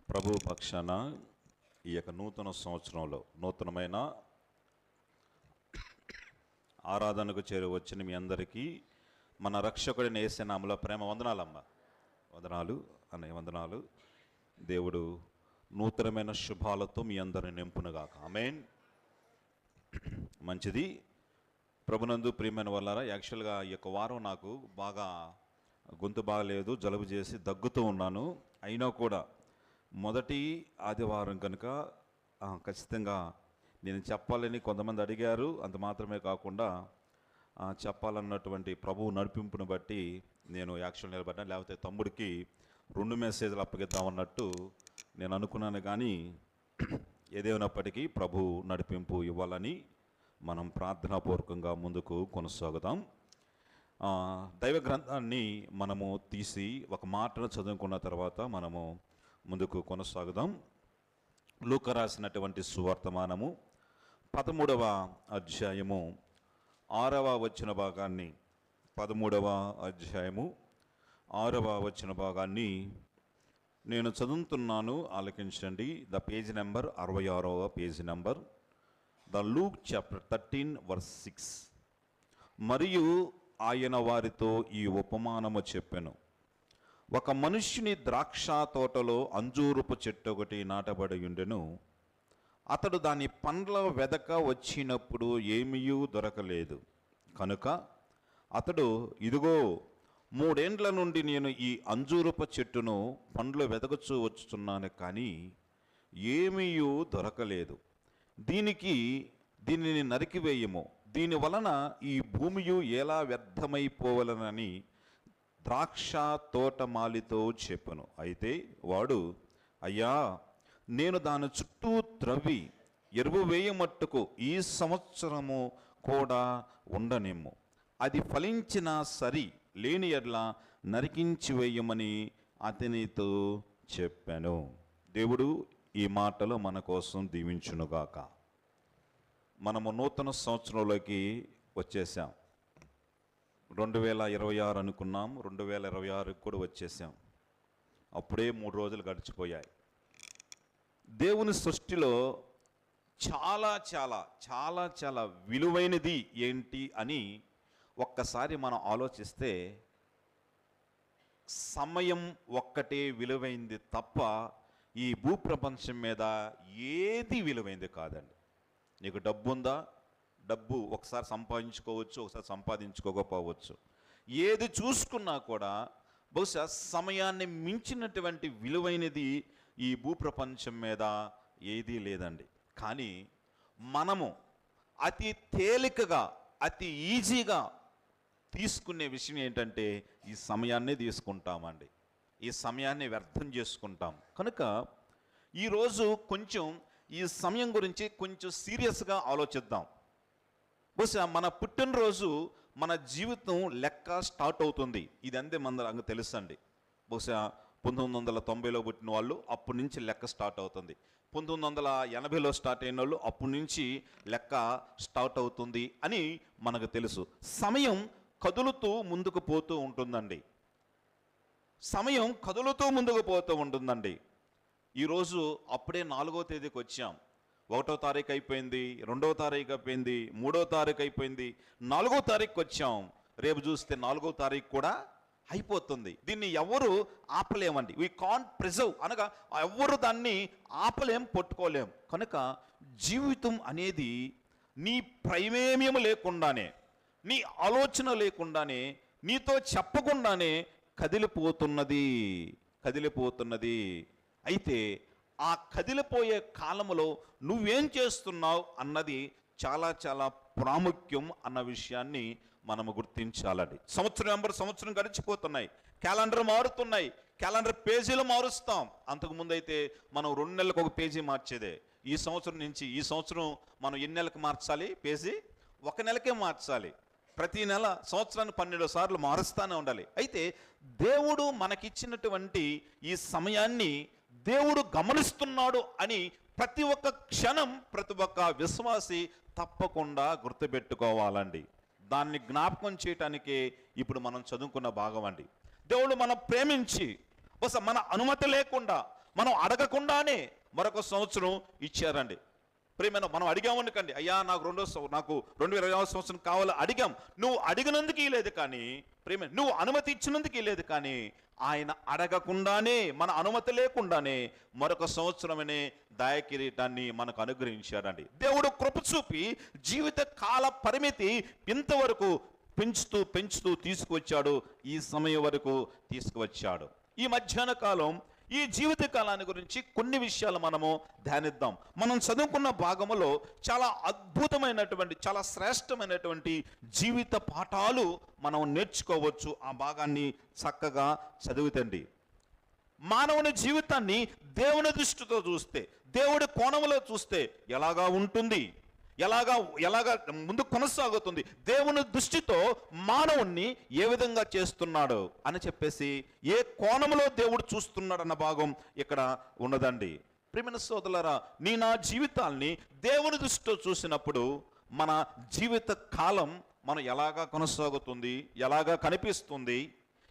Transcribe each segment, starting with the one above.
ప్రభు పక్షాన ఈ యొక్క నూతన సంవత్సరంలో నూతనమైన ఆరాధనకు చేరి వచ్చిన మీ అందరికీ మన రక్షకుడిని యేసు నామములో ప్రేమ వందనాలమ్మ. వందనాలు. దేవుడు నూతనమైన శుభాలతో మీ అందరిని నింపునుగాక. ఆమేన్. మంచిది. ప్రభునందు ప్రియమైన వాళ్ళారా, యాక్చువల్గా ఈ యొక్క వారం నాకు బాగా గొంతు బాగలేదు, జలుబు చేసి దగ్గుతూ ఉన్నాను. అయినా కూడా మొదటి ఆదివారం కనుక ఖచ్చితంగా నేను చెప్పాలని కొంతమంది అడిగారు. అంత మాత్రమే కాకుండా చెప్పాలన్నటువంటి ప్రభువు నడిపింపును బట్టి నేను యాక్చువల్ నిలబడ్డాను. లేకపోతే తమ్ముడికి 2 మెసేజ్లు అప్పగిద్దామన్నట్టు నేను అనుకున్నాను. కానీ ఏదేమైనప్పటికీ ప్రభు నడిపింపు ఇవ్వాలని మనం ప్రార్థనాపూర్వకంగా ముందుకు కొనసాగుదాం. దైవ గ్రంథాన్ని మనము తీసి ఒక మాటను చదువుకున్న తర్వాత మనము ముందుకు కొనసాగుదాం. లూకా రాసినటువంటి సువర్తమానము 13వ అధ్యాయము 6వ వచన భాగాన్ని 13వ అధ్యాయము 6వ వచన భాగాన్ని నేను చదువుతున్నాను, ఆలకించండి. ద పేజ్ నెంబర్ 66వ page number. The Luke chapter 13 verse 6. మరియు ఆయన వారితో ఈ ఉపమానము చెప్పెను. ఒక మనుష్యుని ద్రాక్ష తోటలో అంజూరపు చెట్టు ఒకటి నాటబడి ఉండెను. అతడు దాని పండ్ల వెదక వచ్చినప్పుడు ఏమీ దొరకలేదు. కనుక అతడు, ఇదిగో 3 ఏండ్ల నుండి నేను ఈ అంజూరపు చెట్టును పండ్లు వెదకచూ వచ్చుతున్నాను, కానీ ఏమీ దొరకలేదు. దీనిని నరికివేయము, దీని వలన ఈ భూమియు ఎలా వ్యర్థమైపోవలనని ద్రాక్ష తోటమాలితో చెప్పను. అయితే వాడు, అయ్యా, నేను దాని చుట్టూ త్రవ్వి ఎరువు వేయమట్టుకు ఈ సంవత్సరము కూడా ఉండనేమో, అది ఫలించినా సరి, లేని ఎడ్ల నరికించి వేయమని అతనితో చెప్పాను. దేవుడు ఈ మాటలు మన కోసం దీవించునుగాక. మనము నూతన సంవత్సరంలోకి వచ్చేసాం. 2026 అనుకున్నాం, 2026 కూడా వచ్చేసాం. అప్పుడే 3 రోజులు గడిచిపోయాయి. దేవుని సృష్టిలో చాలా చాలా చాలా చాలా విలువైనది ఏంటి అని ఒక్కసారి మనం ఆలోచిస్తే, సమయం ఒక్కటే విలువైంది తప్ప ఈ భూప్రపంచం మీద ఏది విలువైంది కాదండి. నీకు డబ్బు ఉందా? డబ్బు ఒకసారి సంపాదించుకోవచ్చు, ఒకసారి సంపాదించుకోకపోవచ్చు. ఏది చూసుకున్నా కూడా బహుశా సమయాన్ని మించినటువంటి విలువైనది ఈ భూప్రపంచం మీద ఏదీ లేదండి. కానీ మనము అతి తేలికగా, అతి ఈజీగా తీసుకునే విషయం ఏంటంటే ఈ సమయాన్ని తీసుకుంటామండి. ఈ సమయాన్ని వ్యర్థం చేసుకుంటాం. కనుక ఈరోజు కొంచెం ఈ సమయం గురించి కొంచెం సీరియస్గా ఆలోచిద్దాం. బహుశా మన పుట్టినరోజు మన జీవితం లెక్క స్టార్ట్ అవుతుంది. ఇది అంతే మనకు తెలుసండి. బహుశా 1990లో పుట్టిన వాళ్ళు అప్పటి నుంచి లెక్క స్టార్ట్ అవుతుంది. 1980లో స్టార్ట్ అయిన వాళ్ళు అప్పటి నుంచి లెక్క స్టార్ట్ అవుతుంది అని మనకు తెలుసు. సమయం కదులుతూ ముందుకు పోతూ ఉంటుందండి. సమయం కదులుతూ ముందుకు పోతూ ఉంటుందండి. ఈరోజు అప్పుడే 4వ తేదీకి వచ్చాం. 1వ తారీఖు అయిపోయింది, 2వ తారీఖు అయిపోయింది, 3వ తారీఖు అయిపోయింది, 4వ తారీఖుకి వచ్చాం. రేపు చూస్తే 4వ తారీఖు కూడా అయిపోతుంది. దీన్ని ఎవరు ఆపలేమండి. వీ కాంట్ ప్రిజర్వ్, అనగా ఎవరు దాన్ని ఆపలేం, పట్టుకోలేం. కనుక జీవితం అనేది నీ ప్రమేయం లేకుండానే, నీ ఆలోచన లేకుండానే, నీతో చెప్పకుండానే కదిలిపోతున్నది. అయితే ఆ కదిలిపోయే కాలంలో నువ్వేం చేస్తున్నావు అన్నది చాలా చాలా ప్రాముఖ్యం అన్న విషయాన్ని మనము గుర్తించాలండి. సంవత్సరం గడిచిపోతున్నాయి, క్యాలెండర్ మారుతున్నాయి, క్యాలెండర్ పేజీలు మారుస్తాం. అంతకుముందు అయితే మనం 2 నెలలకు ఒక పేజీ మార్చేదే. ఈ సంవత్సరం నుంచి ఈ సంవత్సరం మనం ఎన్ని నెలలకు మార్చాలి పేజీ? 1 నెలకే మార్చాలి. ప్రతి నెల సంవత్సరాన్ని 12 సార్లు మారుస్తూనే ఉండాలి. అయితే దేవుడు మనకిచ్చినటువంటి ఈ సమయాన్ని దేవుడు గమనిస్తున్నాడు అని ప్రతి ఒక్క క్షణం ప్రతి ఒక్క విశ్వాసి తప్పకుండా గుర్తుపెట్టుకోవాలండి. దాన్ని జ్ఞాపకం చేయటానికే ఇప్పుడు మనం చదువుకున్న భాగం అండి. దేవుడు మనం ప్రేమించి మన అనుమతి లేకుండా మనం అడగకుండానే మరొక సంవత్సరం ఇచ్చారండి. ప్రియమైన, మనం అడిగామనుకండి, అయ్యా నాకు 2020వ సంవత్సరం కావాలి అడిగాం. నువ్వు అడిగినందుకు ఇలేదు కానీ, ప్రియమైన, నువ్వు అనుమతి ఇచ్చినందుకు ఇలేదు కానీ, ఆయన అడగకుండానే, మన అనుమతి లేకుండానే మరొక సంవత్సరమనే దయ కిరీటాన్ని మనకు అనుగ్రహించాడండి. దేవుడు కృప చూపి జీవిత కాల పరిమితి ఇంతవరకు పెంచుతూ తీసుకువచ్చాడు. ఈ సమయం వరకు తీసుకువచ్చాడు. ఈ మధ్యాహ్న కాలం, ఈ జీవిత కాలాన్ని గురించి కొన్ని విషయాలు మనము ధ్యానిద్దాం. మనం చదువుకున్న భాగములో చాలా అద్భుతమైనటువంటి, చాలా శ్రేష్టమైనటువంటి జీవిత పాఠాలు మనం నేర్చుకోవచ్చు. ఆ భాగాన్ని చక్కగా చదువుతండి. మానవుని జీవితాన్ని దేవుని దృష్టితో చూస్తే, దేవుడి కోణంలో చూస్తే ఎలాగా ఉంటుంది, ఎలాగా ముందు కొనసాగుతుంది, దేవుని దృష్టితో మానవుణ్ణి ఏ విధంగా చేస్తున్నాడు అని చెప్పేసి, ఏ కోణంలో దేవుడు చూస్తున్నాడు అన్న భాగం ఇక్కడ ఉన్నదండి. ప్రియమైన సోదరులారా, నా జీవితాల్ని దేవుని దృష్టితో చూసినప్పుడు మన జీవిత కాలం మనం ఎలాగా కొనసాగుతుంది, ఎలాగా కనిపిస్తుంది,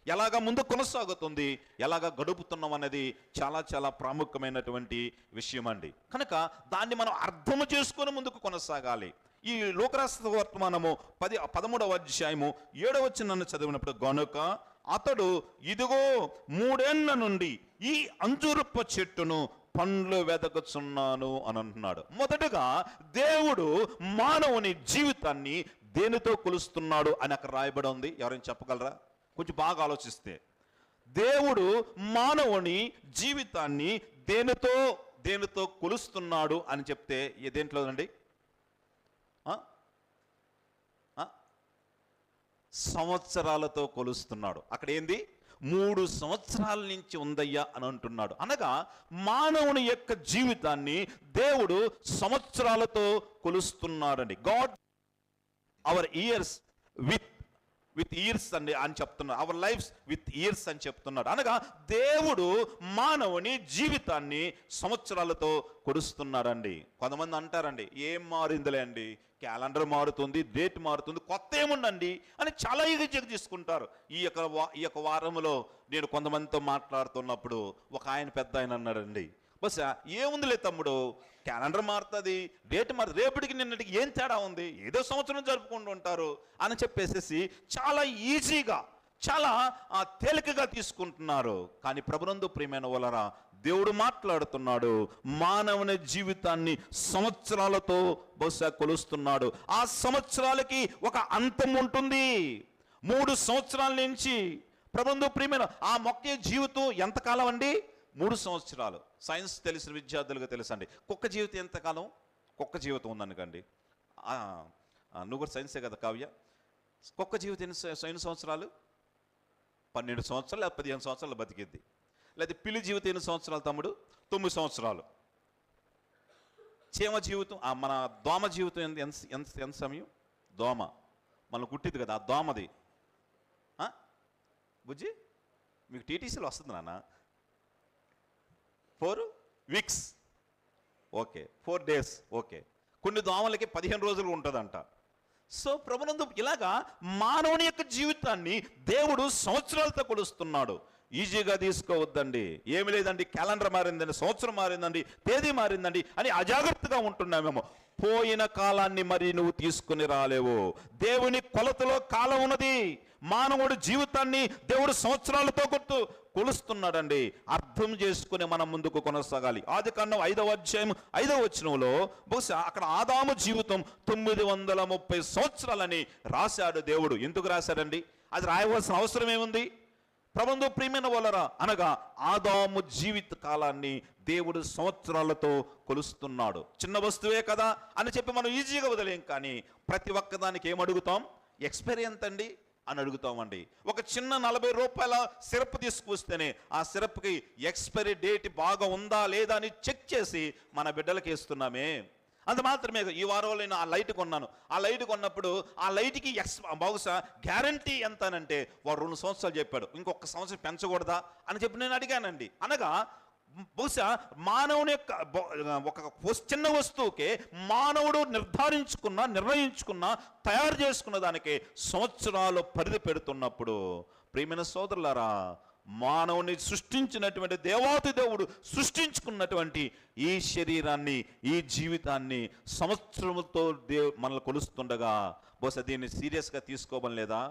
ఎలాగా ముందు కొనసాగుతుంది, ఎలాగా గడుపుతున్నాం అనేది చాలా చాలా ప్రాముఖ్యమైనటువంటి విషయం అండి. కనుక దాన్ని మనం అర్థము చేసుకొని ముందుకు కొనసాగాలి. ఈ లోకరాష్ట్ర వర్తమానము 13వ అధ్యాయము 7వ వచనాన్ని చదివినప్పుడు, గనుక అతడు ఇదిగో 3 ఏళ్ల నుండి ఈ అంజూరపు చెట్టును పండ్లు వెదకుచున్నాను అని అంటున్నాడు. మొదటగా దేవుడు మానవుని జీవితాన్ని దేనితో కొలుస్తున్నాడు అని అక్కడ రాయబడి ఉంది. ఎవరైనా చెప్పగలరా? కొంచెం బాగా ఆలోచిస్తే, దేవుడు మానవుని జీవితాన్ని దేనితో కొలుస్తున్నాడు అని చెప్తే దేంట్లో అండి? సంవత్సరాలతో కొలుస్తున్నాడు. అక్కడ ఏంది? 3 సంవత్సరాల నుంచి ఉందయ్యా అని అంటున్నాడు. అనగా మానవుని యొక్క జీవితాన్ని దేవుడు సంవత్సరాలతో కొలుస్తున్నాడండి. God our years with years అండి అని చెప్తున్నాడు. అవర్ లైఫ్స్ విత్ ఇయర్స్ అని చెప్తున్నాడు. అనగా దేవుడు మానవుని జీవితాన్ని సంవత్సరాలతో కొలుస్తున్నాడండి. కొంతమంది అంటారండి, ఏం మారిందిలే అండి, క్యాలెండర్ మారుతుంది, డేట్ మారుతుంది, కొత్త ఏముండండి అని చాలా ఈజీగా తీసుకుంటారు. ఈ యొక్క వారంలో నేను కొంతమందితో మాట్లాడుతున్నప్పుడు ఒక ఆయన, పెద్ద ఆయన అన్నాడండి, బస్ ఏముందిలే తమ్ముడు, క్యాలెండర్ మారుతుంది, డేట్ మారుతుంది, రేపటికి నిన్నటికి ఏం తేడా ఉంది, ఏదో సంవత్సరం జరుపుకుంటూ ఉంటారు అని చెప్పేసి చాలా ఈజీగా, చాలా తేలికగా తీసుకుంటున్నారు. కానీ ప్రభునందు ప్రియమైన వాళ్ళరా, దేవుడు మాట్లాడుతున్నాడు. మానవుని జీవితాన్ని సంవత్సరాలతో బహుశా కొలుస్తున్నాడు. ఆ సంవత్సరాలకి ఒక అంతం ఉంటుంది. 3 సంవత్సరాల నుంచి ప్రభునందు ప్రియమైన ఆ మొక్క జీవితం ఎంతకాలం అండి? 3 సంవత్సరాలు. సైన్స్ తెలిసిన విద్యార్థులుగా తెలుసండి. కుక్క జీవితం ఎంతకాలం? కుక్క జీవితం ఉందనుకోండి, నువ్వు కూడా సైన్సే కదా కావ్య, కుక్క జీవితం ఎన్ని సంవత్సరాలు? 12 సంవత్సరాలు లేదా 15 సంవత్సరాలు బతికిద్ది. లేదా పిల్లి జీవితం ఎన్ని సంవత్సరాలు తమ్ముడు? 9 సంవత్సరాలు. చీమ జీవితం, మన దోమ జీవితం ఎంత సమయం? దోమ మనం కుట్టింది కదా, ఆ దోమది బుజ్జి మీకు టీటీసీలో వస్తుంది నాన్న, 4 వీక్స్, ఓకే, 4 డేస్, ఓకే. కొన్ని దోమలకి 15 రోజులు ఉంటుందంట. సో ప్రభునందు ఇలాగా మానవుని యొక్క జీవితాన్ని దేవుడు సంవత్సరాలతో కొలుస్తున్నాడు. ఈజీగా తీసుకోవద్దండి. ఏమి లేదండి, క్యాలెండర్ మారిందండి, సంవత్సరం మారిందండి, తేదీ మారిందండి అని అజాగ్రత్తగా ఉంటున్నామేమో. పోయిన కాలాన్ని మరి నువ్వు తీసుకుని రాలేవు. దేవుని కొలతలో కాలం ఉన్నది. మానవుడి జీవితాన్ని దేవుడు సంవత్సరాలతో కొలుస్తున్నాడండి. అర్థం చేసుకుని మనం ముందుకు కొనసాగాలి. ఆదికాండం 5వ అధ్యాయం 5వ వచనంలో బహుశా అక్కడ ఆదాము జీవితం 930 సంవత్సరాలని రాశాడు దేవుడు. ఎందుకు రాశాడండి? అది రాయవలసిన అవసరం ఏముంది? ప్రభునందు ప్రియమైన వాళ్ళరా, అనగా ఆదాము జీవిత కాలాన్ని దేవుడు సంవత్సరాలతో కొలుస్తున్నాడు. చిన్న వస్తువే కదా అని చెప్పి మనం ఈజీగా వదిలేం. కానీ ప్రతి ఒక్కదానికి ఏమడుగుతాం? ఎక్స్పైరీ ఎంత అండి అని అడుగుతామండి. ఒక చిన్న 40 రూపాయల సిరప్ తీసుకొస్తేనే ఆ సిరప్కి ఎక్స్పైరీ డేట్ బాగా ఉందా లేదా అని చెక్ చేసి మన బిడ్డలకి ఇస్తున్నామే. అంత మాత్రమే. ఈ వారంలో నేను ఆ లైట్ కొన్నాను. ఆ లైట్ కొన్నప్పుడు ఆ లైట్కి బహుశా గ్యారంటీ ఎంత అంటే వాడు 2 సంవత్సరాలు చెప్పాడు, ఇంకొక సంవత్సరం పెంచకూడదా అని చెప్పి నేను అడిగానండి. అనగా బహుశా మానవుని యొక్క ఒక చిన్న వస్తువుకే మానవుడు నిర్ణయించుకున్న తయారు చేసుకున్న దానికి సంవత్సరాలు పరిధి పెడుతున్నప్పుడు, ప్రియమైన సోదరులారా, మానవుని సృష్టించినటువంటి దేవాతి దేవుడు సృష్టించుకున్నటువంటి ఈ శరీరాన్ని, ఈ జీవితాన్ని సంవత్సరముతో మనల్ని కొలుస్తుండగా బహుశా దీన్ని సీరియస్గా తీసుకోవడం లేదా?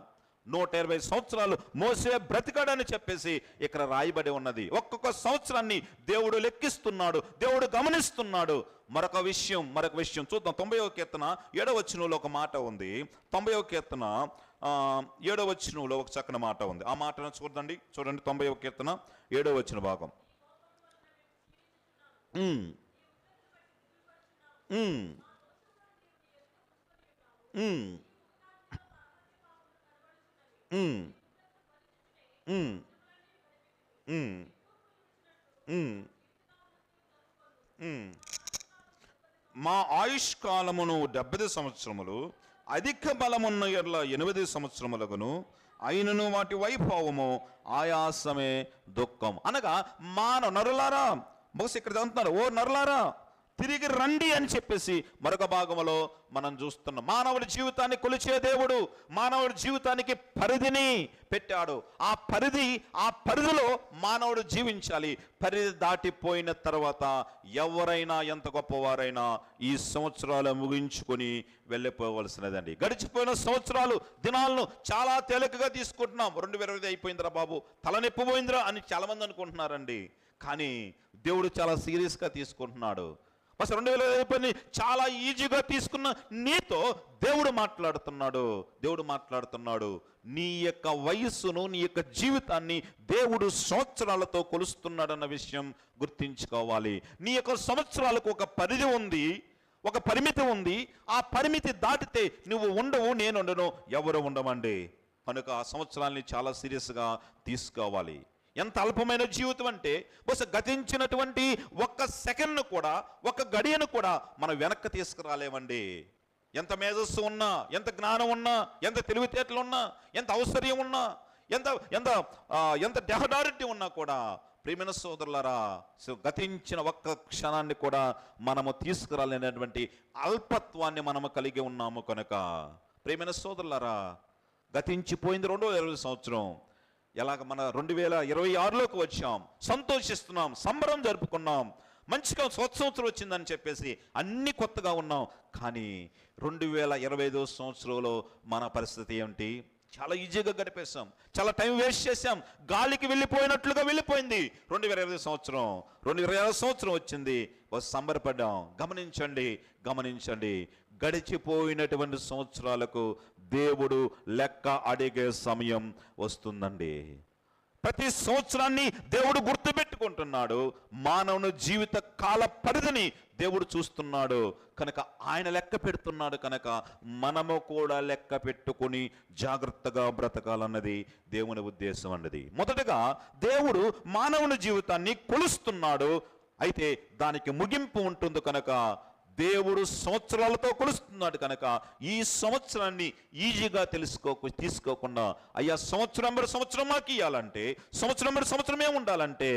120 సంవత్సరాలు మోసే బ్రతికాడని చెప్పేసి ఇక్కడ రాయబడి ఉన్నది. ఒక్కొక్క సంవత్సరాన్ని దేవుడు లెక్కిస్తున్నాడు, దేవుడు గమనిస్తున్నాడు. మరొక విషయం చూద్దాం. 90వ కీర్తన 7వ వచనంలో ఒక మాట ఉంది. 90వ కీర్తన 7వ వచనంలో ఒక చక్కని మాట ఉంది. ఆ మాటను చూడండి 90వ కీర్తన 7వ వచన భాగం. మా ఆయుష్కాలమును 70 సంవత్సరములు, అధిక బలమున్న ఎడ్ల 8 సంవత్సరములగును, అయినను వాటి వైభవము ఆయాసమే దుఃఖం. అనగా నరులారా, బహుశా ఇక్కడ అంటున్నారు, ఓ నరులారా తిరిగి రండి అని చెప్పేసి మరొక భాగంలో మనం చూస్తున్నాం. మానవుడి జీవితాన్ని కొలిచే దేవుడు మానవుడి జీవితానికి పరిధిని పెట్టాడు. ఆ పరిధిలో మానవుడు జీవించాలి. పరిధి దాటిపోయిన తర్వాత ఎవరైనా, ఎంత గొప్పవారైనా ఈ సంవత్సరాలు ముగించుకొని వెళ్ళిపోవలసినదండి. గడిచిపోయిన సంవత్సరాలు దినాలను చాలా తేలికగా తీసుకుంటున్నాం. 2020 అయిపోయిందిరా బాబు, తలనొప్పి పోయిందిరా అని చాలామంది అనుకుంటున్నారండి. కానీ దేవుడు చాలా సీరియస్గా తీసుకుంటున్నాడు. అసలు 2020 చాలా ఈజీగా తీసుకున్న నీతో దేవుడు మాట్లాడుతున్నాడు. నీ యొక్క వయస్సును, నీ యొక్క జీవితాన్ని దేవుడు సంవత్సరాలతో కొలుస్తున్నాడన్న విషయం గుర్తించుకోవాలి. నీ యొక్క సంవత్సరాలకు ఒక పరిధి ఉంది, ఒక పరిమితి ఉంది. ఆ పరిమితి దాటితే నువ్వు ఉండవు, నేను ఉండను, ఎవరు ఉండమండి. కనుక ఆ సంవత్సరాల్ని చాలా సీరియస్గా తీసుకోవాలి. ఎంత అల్పమైన జీవితం అంటే బహుశా గతించినటువంటి ఒక్క సెకండ్ను కూడా, ఒక్క గడియను కూడా మనం వెనక్కి తీసుకురాలేమండి. ఎంత మేధస్సు ఉన్నా, ఎంత జ్ఞానం ఉన్నా, ఎంత తెలివితేటలు ఉన్నా, ఎంత ఔశ్వర్యం ఉన్నా, ఎంత డెహడారిటీ ఉన్నా కూడా ప్రియమైన సోదరులారా, గతించిన ఒక్క క్షణాన్ని కూడా మనము తీసుకురాలేనటువంటి అల్పత్వాన్ని మనము కలిగి ఉన్నాము. కనుక ప్రియమైన సోదరులారా, గతించిపోయింది 2020 సంవత్సరం. ఎలాగ మన 2026లోకి వచ్చాం, సంతోషిస్తున్నాం, సంబరం జరుపుకున్నాం, మంచిగా సంవత్సరం వచ్చిందని చెప్పేసి అన్ని కొత్తగా ఉన్నాం. కానీ 2025 సంవత్సరంలో మన పరిస్థితి ఏమిటి? చాలా ఈజీగా గడిపేశాం, చాలా టైం వేస్ట్ చేశాం, గాలికి వెళ్ళిపోయినట్లుగా వెళ్ళిపోయింది 2025 సంవత్సరం. 2026 సంవత్సరం వచ్చింది, సంబరపడ్డాం. గమనించండి, గడిచిపోయినటువంటి సంవత్సరాలకు దేవుడు లెక్క అడిగే సమయం వస్తుందండి. ప్రతి సంవత్సరాన్ని దేవుడు గుర్తుపెట్టుకుంటున్నాడు. మానవుని జీవిత కాల పరిధిని దేవుడు చూస్తున్నాడు కనుక ఆయన లెక్క పెడుతున్నాడు. కనుక మనము కూడా లెక్క పెట్టుకుని జాగ్రత్తగా బ్రతకాలన్నది దేవుని ఉద్దేశం అన్నది. మొదటగా దేవుడు మానవుని జీవితాన్ని కొలుస్తున్నాడు. అయితే దానికి ముగింపు ఉంటుంది కనుక దేవుడు సంవత్సరాలతో కొలుస్తున్నాడు. కనుక ఈ సంవత్సరాన్ని ఈజీగా తీసుకోకుండా, అయ్యా సంవత్సరం మాకు ఇవ్వాలంటే, సంవత్సరమే ఉండాలంటే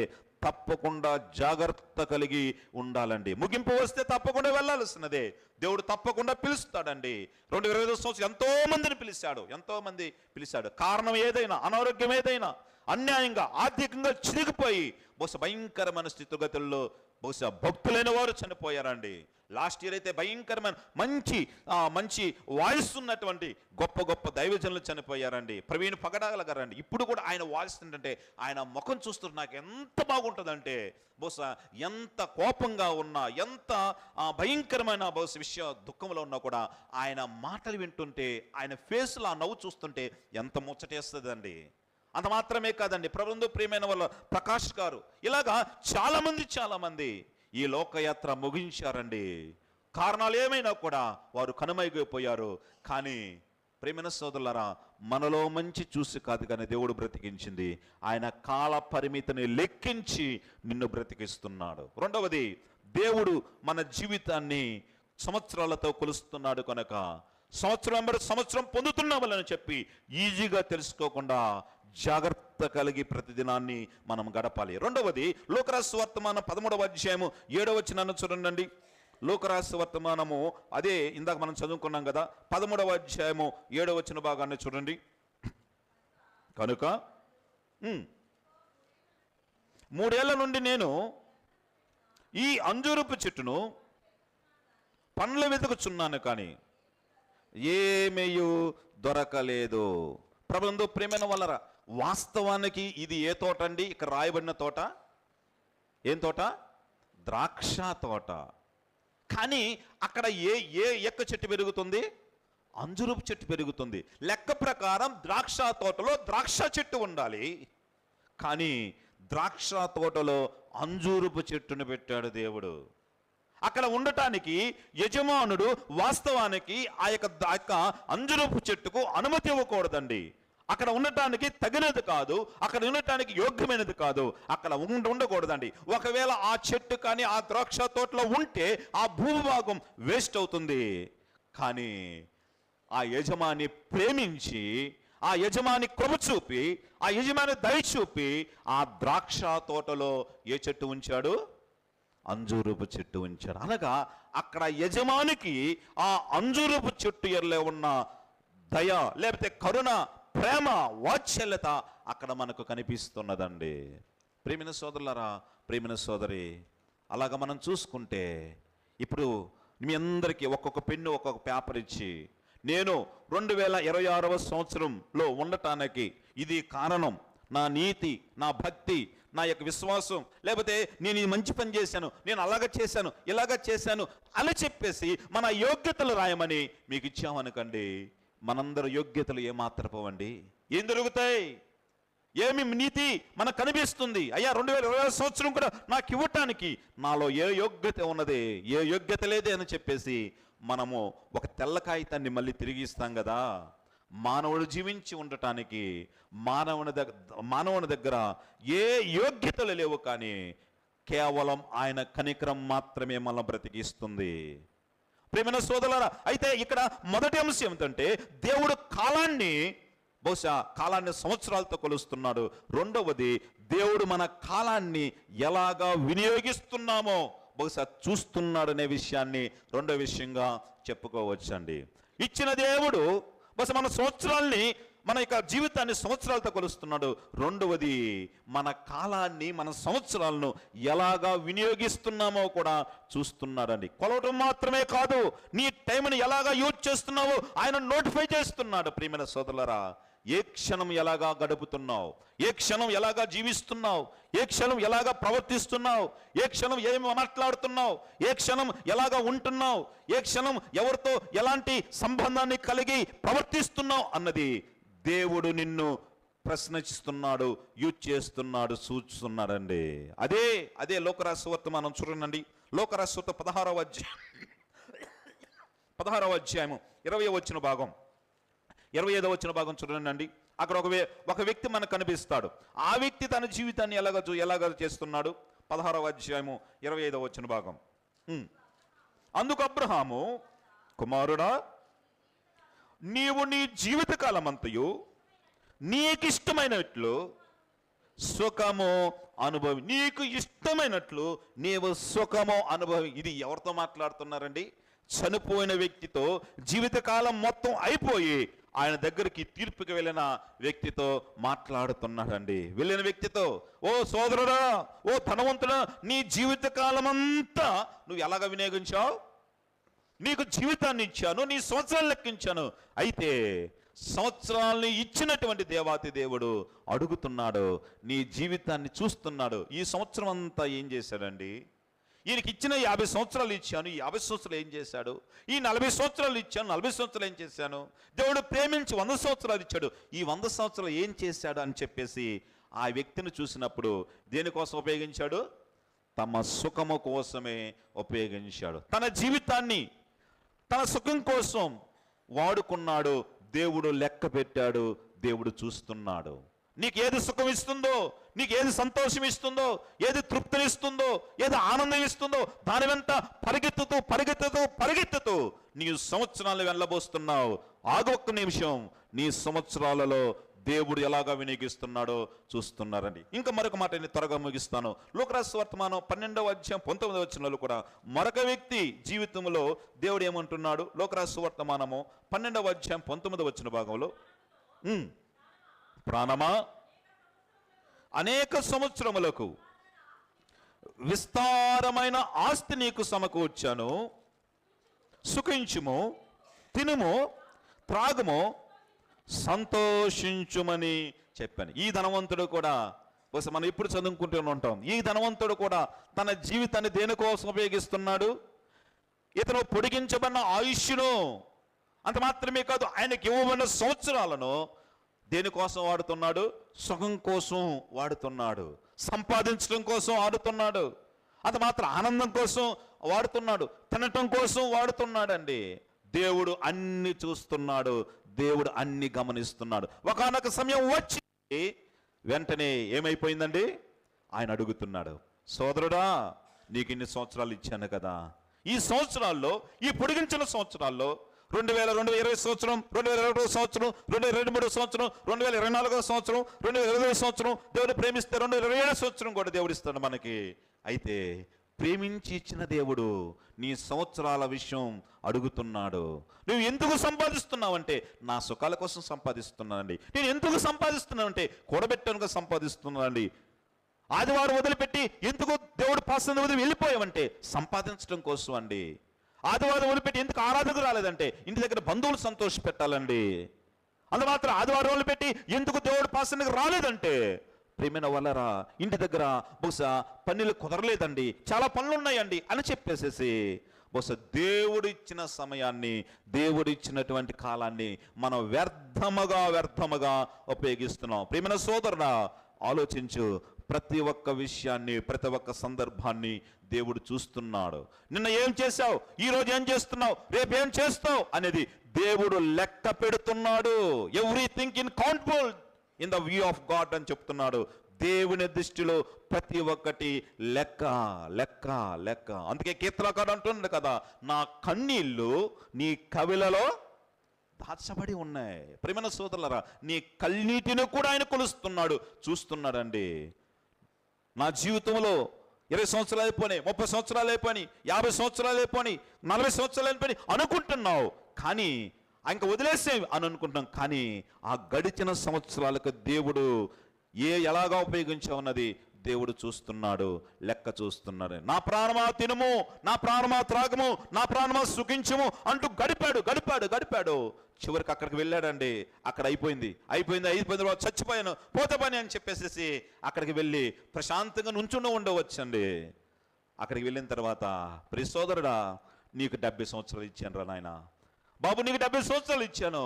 తప్పకుండా జాగ్రత్త కలిగి ఉండాలండి. ముగింపు వస్తే తప్పకుండా వెళ్ళాల్సినదే. దేవుడు తప్పకుండా పిలుస్తాడండి. 2025 సంవత్సరం ఎంతో మందిని పిలిచాడు. కారణం ఏదైనా, అనారోగ్యం ఏదైనా, అన్యాయంగా ఆర్థికంగా చిరిగిపోయి బహుశా భయంకరమైన స్థితిగతుల్లో బహుశా భక్తులైన వారు చనిపోయారండి. లాస్ట్ ఇయర్ అయితే భయంకరమైన మంచి వాయిస్ ఉన్నటువంటి గొప్ప దైవజనులు చనిపోయారండి. ప్రవీణ్ పగడాల గారండి. ఇప్పుడు కూడా ఆయన వాయిస్ ఏంటంటే, ఆయన ముఖం చూస్తుంటే నాకు ఎంత బాగుంటుందంటే, బహుశా ఎంత కోపంగా ఉన్నా, ఎంత భయంకరమైన బహుశా దుఃఖంలో ఉన్నా కూడా ఆయన మాటలు వింటుంటే, ఆయన ఫేస్లో ఆ నవ్వు చూస్తుంటే ఎంత ముచ్చటేస్తుందండి. అంత మాత్రమే కాదండి, ప్రభువునందు ప్రియమైన వాళ్ళ ప్రకాష్ గారు, ఇలాగా చాలామంది ఈ లోకయాత్ర ముగించారండి. కారణాలు ఏమైనా కూడా వారు కనుమరుగైపోయారు. కానీ ప్రియమైన సోదరులారా, మనలో మంచి చూసి కాదు కానీ దేవుడు బ్రతికించింది. ఆయన కాల పరిమితిని లెక్కించి నిన్ను బ్రతికిస్తున్నాడు. రెండవది, దేవుడు మన జీవితాన్ని సంవత్సరాలతో కొలుస్తున్నాడు కనుక సంవత్సరం పొందుతున్నామని చెప్పి ఈజీగా తెలుసుకోకుండా జాగ్రత్త కలిగి ప్రతిదినాన్ని మనం గడపాలి. రెండవది, లోకరాసు వర్తమానం 13వ అధ్యాయము 7వ వచనాన్ని చూడండి. లోకరాసు వర్తమానము అదే ఇందాక మనం చదువుకున్నాం కదా, 13వ అధ్యాయము 7వ వచన భాగాన్ని చూడండి. కనుక 3 ఏళ్ల నుండి నేను ఈ అంజూరపు చెట్టును పండ్లు వెతుకుచున్నాను, కానీ ఏమీయు దొరకలేదు. ప్రభునందు ప్రియమైన వాళ్ళరా, వాస్తవానికి ఇది ఏ తోట అండి? ఇక్కడ రాయబడిన తోట ఏం తోట? ద్రాక్ష తోట. కానీ అక్కడ ఏ ఏ ఎక్క చెట్టు పెరుగుతుంది? అంజూరపు చెట్టు పెరుగుతుంది. లెక్క ప్రకారం ద్రాక్ష తోటలో ద్రాక్ష చెట్టు ఉండాలి, కానీ ద్రాక్ష తోటలో అంజూరపు చెట్టును పెట్టాడు దేవుడు. అక్కడ ఉండటానికి యజమానుడు వాస్తవానికి ఆ యొక్క అంజూరపు చెట్టుకు అనుమతి ఇవ్వకూడదండి. అక్కడ ఉండటానికి తగినది కాదు, అక్కడ ఉండటానికి యోగ్యమైనది కాదు, అక్కడ ఉండకూడదండి. ఒకవేళ ఆ చెట్టు కానీ ఆ ద్రాక్ష తోటలో ఉంటే ఆ భూభాగం వేస్ట్ అవుతుంది. కానీ ఆ యజమాని ప్రేమించి, ఆ యజమాని కృప చూపి, ఆ యజమాని దయ చూపి ఆ ద్రాక్ష తోటలో ఏ చెట్టు ఉంచాడు? అంజూరపు చెట్టు ఉంచాడు. అనగా అక్కడ యజమానికి ఆ అంజూరపు చెట్టు ఎర్లే ఉన్న దయ, లేకపోతే కరుణ, ప్రేమ, వాత్సల్యత అక్కడ మనకు కనిపిస్తున్నదండి. ప్రేమిన సోదరులారా, ప్రేమిన సోదరి, అలాగ మనం చూసుకుంటే ఇప్పుడు మీ అందరికీ ఒక్కొక్క పెన్ను ఒక్కొక్క పేపర్ ఇచ్చి, నేను 2026వ సంవత్సరంలో ఉండటానికి ఇది కారణం, నా నీతి, నా భక్తి, నా యొక్క విశ్వాసం, లేకపోతే నేను ఈ మంచి పని చేశాను, నేను అలాగ చేశాను, ఇలాగ చేశాను అలా చెప్పేసి మన యోగ్యతలు రాయమని మీకు ఇచ్చామనుకోండి, మనందరి యోగ్యతలు ఏమాత్రపు అండి? ఏం దొరుకుతాయి? ఏమి నీతి మనకు కనిపిస్తుంది? అయ్యా 2020 సంవత్సరం కూడా నాకు ఇవ్వటానికి నాలో ఏ యోగ్యత ఉన్నది, ఏ యోగ్యత లేదే అని చెప్పేసి మనము ఒక తెల్ల కాగితాన్ని మళ్ళీ తిరిగి ఇస్తాం కదా. మానవుడు జీవించి ఉండటానికి మానవుని దగ్గర ఏ యోగ్యతలు లేవు, కానీ కేవలం ఆయన కనికరం మాత్రమే మనం బ్రతికిస్తుంది. ప్రియమైన సోదరులారా, అయితే ఇక్కడ మొదటి అంశం ఏమిటంటే దేవుడు కాలాన్ని, బహుశా కాలాన్ని సంవత్సరాలతో కొలుస్తున్నాడు. రెండవది, దేవుడు మన కాలాన్ని ఎలాగా వినియోగిస్తున్నామో బహుశా చూస్తున్నాడనే విషయాన్ని రెండో విషయంగా చెప్పుకోవచ్చండి. ఇచ్చిన దేవుడు బహుశా మన సంవత్సరాల్ని, మన యొక్క జీవితాన్ని సంవత్సరాలతో కొలుస్తున్నాడు. రెండవది, మన కాలాన్ని, మన సంవత్సరాలను ఎలాగా వినియోగిస్తున్నామో కూడా చూస్తున్నాడండి. కొలవటం మాత్రమే కాదు, నీ టైంని ఎలాగా యూజ్ చేస్తున్నావో ఆయన నోటిఫై చేస్తున్నాడు. ప్రియమైన సోదరులారా, ఏ క్షణం ఎలాగా గడుపుతున్నావు, ఏ క్షణం ఎలాగా జీవిస్తున్నావు, ఏ క్షణం ఎలాగా ప్రవర్తిస్తున్నావు, ఏ క్షణం ఏమి మాట్లాడుతున్నావు, ఏ క్షణం ఎలాగా ఉంటున్నావు, ఏ క్షణం ఎవరితో ఎలాంటి సంబంధాన్ని కలిగి ప్రవర్తిస్తున్నావు అన్నది దేవుడు నిన్ను ప్రశ్నిస్తున్నాడు, యూజ్ చేస్తున్నాడు, సూచిస్తున్నాడండి. అదే లోకరాశివార్త మనం చూడండి. లోకరాశివార్త 16వ అధ్యాయం 20వ వచన భాగం, 25వ వచన భాగం చూడండి. అక్కడ ఒక వ్యక్తి మనకు కనిపిస్తాడు. ఆ వ్యక్తి తన జీవితాన్ని ఎలాగ చేస్తున్నాడు? 16వ అధ్యాయము 25వ వచన భాగం. అందుకు అబ్రహాము, కుమారుడా, నీవు నీ జీవితకాలమంతయు నీకు ఇష్టమైనట్లు సుఖము అనుభవి. నీకు ఇష్టమైనట్లు నీవు సుఖము అనుభవి. ఇది ఎవరితో మాట్లాడుతున్నారండి? చనిపోయిన వ్యక్తితో, జీవితకాలం మొత్తం అయిపోయి ఆయన దగ్గరికి తీర్పుకి వెళ్ళిన వ్యక్తితో మాట్లాడుతున్నాడండి. వెళ్ళిన వ్యక్తితో, ఓ సోదరుడా, ఓ ధనవంతుడా, నీ జీవితకాలం అంతా నువ్వు ఎలాగ వినియోగించావు? నీకు జీవితాన్ని ఇచ్చాను, నీ సంవత్సరాలు లెక్కించాను. అయితే సంవత్సరాలని ఇచ్చినటువంటి దేవాతి దేవుడు అడుగుతున్నాడు, నీ జీవితాన్ని చూస్తున్నాడు. ఈ సంవత్సరం అంతా ఏం చేశాడండి? ఈయనకి ఇచ్చిన 50 సంవత్సరాలు ఇచ్చాను, ఈ 50 సంవత్సరాలు ఏం చేశాడు? ఈ 40 సంవత్సరాలు ఇచ్చాను, 40 సంవత్సరాలు ఏం చేశాను? దేవుడు ప్రేమించి 100 సంవత్సరాలు ఇచ్చాడు, ఈ 100 సంవత్సరాలు ఏం చేశాడు అని చెప్పేసి ఆ వ్యక్తిని చూసినప్పుడు దేనికోసం ఉపయోగించాడు? తమ సుఖము కోసమే ఉపయోగించాడు. తన జీవితాన్ని తన సుఖం కోసం వాడుకున్నాడు. దేవుడు లెక్క పెట్టాడు, దేవుడు చూస్తున్నాడు. నీకు ఏది సుఖం ఇస్తుందో, నీకు ఏది సంతోషం ఇస్తుందో, ఏది తృప్తినిస్తుందో, ఏది ఆనందం ఇస్తుందో దాని వెంట పరిగెత్తుతూ నీ సంవత్సరాలు వెళ్ళబోస్తున్నావు. ఆగొక్క నిమిషం, నీ సంవత్సరాలలో దేవుడు ఎలాగా వినియోగిస్తున్నాడో చూస్తున్నారండి. ఇంకా మరొక మాట నేను త్వరగా ముగిస్తాను. లోకరాశివార్త 12వ అధ్యాయం 19వ వచనంలో కూడా మరొక వ్యక్తి జీవితంలో దేవుడు ఏమంటున్నాడు? లోకరాశివార్త 12వ అధ్యాయం 19వ వచన భాగంలో, ప్రాణమా, అనేక సంవత్సరములకు విస్తారమైన ఆస్తి నీకు సమకూర్చాను, సుఖించుము, తినుము, త్రాగుము, సంతోషించుమని చెప్పాను. ఈ ధనవంతుడు కూడా, బహుశా మనం ఇప్పుడు చదువుకుంటూ ఉంటాం, ఈ ధనవంతుడు కూడా తన జీవితాన్ని దేనికోసం ఉపయోగిస్తున్నాడు? ఇతను పొడిగించబడిన ఆయుష్ను, అంత మాత్రమే కాదు, ఆయనకి ఇవ్వబడిన సంవత్సరాలను దేనికోసం వాడుతున్నాడు? సుఖం కోసం వాడుతున్నాడు, సంపాదించడం కోసం వాడుతున్నాడు, అంత మాత్రం ఆనందం కోసం వాడుతున్నాడు, తినటం కోసం వాడుతున్నాడండి. దేవుడు అన్ని చూస్తున్నాడు, దేవుడు అన్ని గమనిస్తున్నాడు. ఒకానొక సమయం వచ్చి వెంటనే ఏమైపోయిందండి? ఆయన అడుగుతున్నాడు, సోదరుడా, నీకు ఇన్ని సంవత్సరాలు ఇచ్చాను కదా, ఈ సంవత్సరాల్లో, ఈ పొడిగించిన సంవత్సరాల్లో 2020 సంవత్సరం, 2021 సంవత్సరం, 2023 సంవత్సరం, 2024 సంవత్సరం, 2025 సంవత్సరం, దేవుడు ప్రేమిస్తే 2027 సంవత్సరం కూడా దేవుడు ఇస్తాడు మనకి. అయితే ప్రేమించి ఇచ్చిన దేవుడు నీ సంవత్సరాల విషయం అడుగుతున్నాడు. నువ్వు ఎందుకు సంపాదిస్తున్నావంటే, నా సుఖాల కోసం సంపాదిస్తున్నానండి. నేను ఎందుకు సంపాదిస్తున్నానంటే, కూడబెట్టనుగా సంపాదిస్తున్నానండి. ఆదివారం వదిలిపెట్టి ఎందుకు దేవుడు పాసన వదిలి వెళ్ళిపోయావంటే, సంపాదించడం కోసం అండి. ఆదివారం వదిలిపెట్టి ఎందుకు ఆరాధనకు రాలేదంటే, ఇంటి దగ్గర బంధువులు సంతోష పెట్టాలండి. అందుమాత్రం ఆదివారం వదిలిపెట్టి ఎందుకు దేవుడు పాసనకు రాలేదంటే, ప్రేమైన వల్లరా, ఇంటి దగ్గర బహుశా పనులు కుదరలేదండి, చాలా పనులు ఉన్నాయండి అని చెప్పేసేసి బహుశా దేవుడిచ్చిన సమయాన్ని, దేవుడిచ్చినటువంటి కాలాన్ని మనం వ్యర్థముగా ఉపయోగిస్తున్నాం. ప్రేమైన సోదరుడా, ఆలోచించు. ప్రతి ఒక్క విషయాన్ని, ప్రతి ఒక్క సందర్భాన్ని దేవుడు చూస్తున్నాడు. నిన్న ఏం చేశావు, ఈరోజు ఏం చేస్తున్నావు, రేపు ఏం చేస్తావు అనేది దేవుడు లెక్క పెడుతున్నాడు. Everything in countable in the view of God అని చెప్తున్నాడు. దేవుని దృష్టిలో ప్రతి ఒక్కటి లెక్క లెక్క లెక్క. అందుకే కీర్తనకారుడు అంటున్నాడు కదా, నా కన్నీళ్ళు నీ కవిలలో దాచబడి ఉన్నాయి. ప్రేమైన సోదరులారా, నీ కన్నీటిని కూడా ఆయన కొలుస్తున్నాడు, చూస్తున్నాడండి. నా జీవితంలో 20 సంవత్సరాలు అయిపోయినాయి, 30 సంవత్సరాలు అయిపోయి, 50 సంవత్సరాలు అయిపోయి, 40 సంవత్సరాలు అయిపోయి అనుకుంటున్నావు, కానీ ఇంకా వదిలేసే అని అనుకుంటున్నాం. కానీ ఆ గడిచిన సంవత్సరాలకు దేవుడు ఎలాగా ఉపయోగించామన్నది దేవుడు చూస్తున్నాడు, లెక్క చూస్తున్నాడు. నా ప్రాణమా తినుము, నా ప్రాణమా త్రాగము, నా ప్రాణమా సుఖించము అంటూ గడిపాడు. చివరికి అక్కడికి వెళ్ళాడండి. అక్కడ అయిపోయింది తర్వాత చచ్చిపోయాను, పోతే పని అని చెప్పేసి అక్కడికి వెళ్ళి ప్రశాంతంగా ఉండవచ్చండి. అక్కడికి వెళ్ళిన తర్వాత, ప్రియ సోదరుడా, నీకు 70 సంవత్సరాలు ఇచ్చాను రా నాయన బాబు, నీకు 70 సంవత్సరాలు ఇచ్చాను.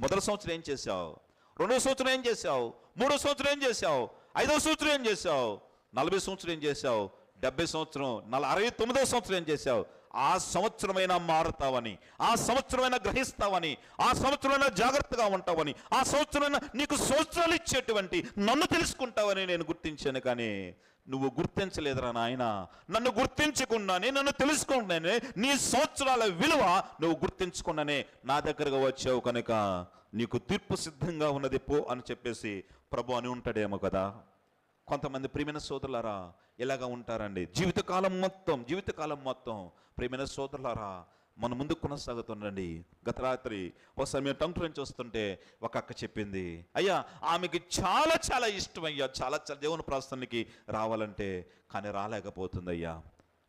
మొదటి సంవత్సరం ఏం చేశావు, రెండో సంవత్సరం ఏం చేశావు, మూడో సంవత్సరం ఏం చేశావు, 5వ సంవత్సరం ఏం చేశావు, 40 సంవత్సరం ఏం చేశావు, 70 సంవత్సరం, 69వ సంవత్సరం ఏం చేశావు? ఆ సంవత్సరమైనా మారుతావని, ఆ సంవత్సరమైనా గ్రహిస్తావని, ఆ సంవత్సరమైనా జాగ్రత్తగా ఉంటావని, ఆ సంవత్సరమైనా నీకు సంవత్సరాలు ఇచ్చేటువంటి నన్ను తెలుసుకుంటావని నేను గుర్తించాను. కానీ నువ్వు గుర్తించలేదురా నాయన. నన్ను గుర్తించకుండానే, నన్ను తెలుసుకుండానే, నీ సంవత్సరాల విలువ నువ్వు గుర్తించుకున్నానే నా దగ్గరగా వచ్చావు కనుక నీకు తీర్పు సిద్ధంగా ఉన్నది పో అని చెప్పేసి ప్రభు అని ఉంటాడేమో కదా. కొంతమంది ప్రియమైన సోదరులారా ఇలాగా ఉంటారండి. జీవితకాలం మొత్తం ప్రియమైన సోదరులారా, మన ముందు కొనసాగుతుండండి. గత రాత్రి ఒకసారి మేము టంక్ నుంచి వస్తుంటే ఒక అక్క చెప్పింది, అయ్యా ఆమెకి చాలా చాలా ఇష్టం అయ్యా, చాలా చాలా దేవుని ప్రార్థనకి రావాలంటే, కానీ రాలేకపోతుంది అయ్యా.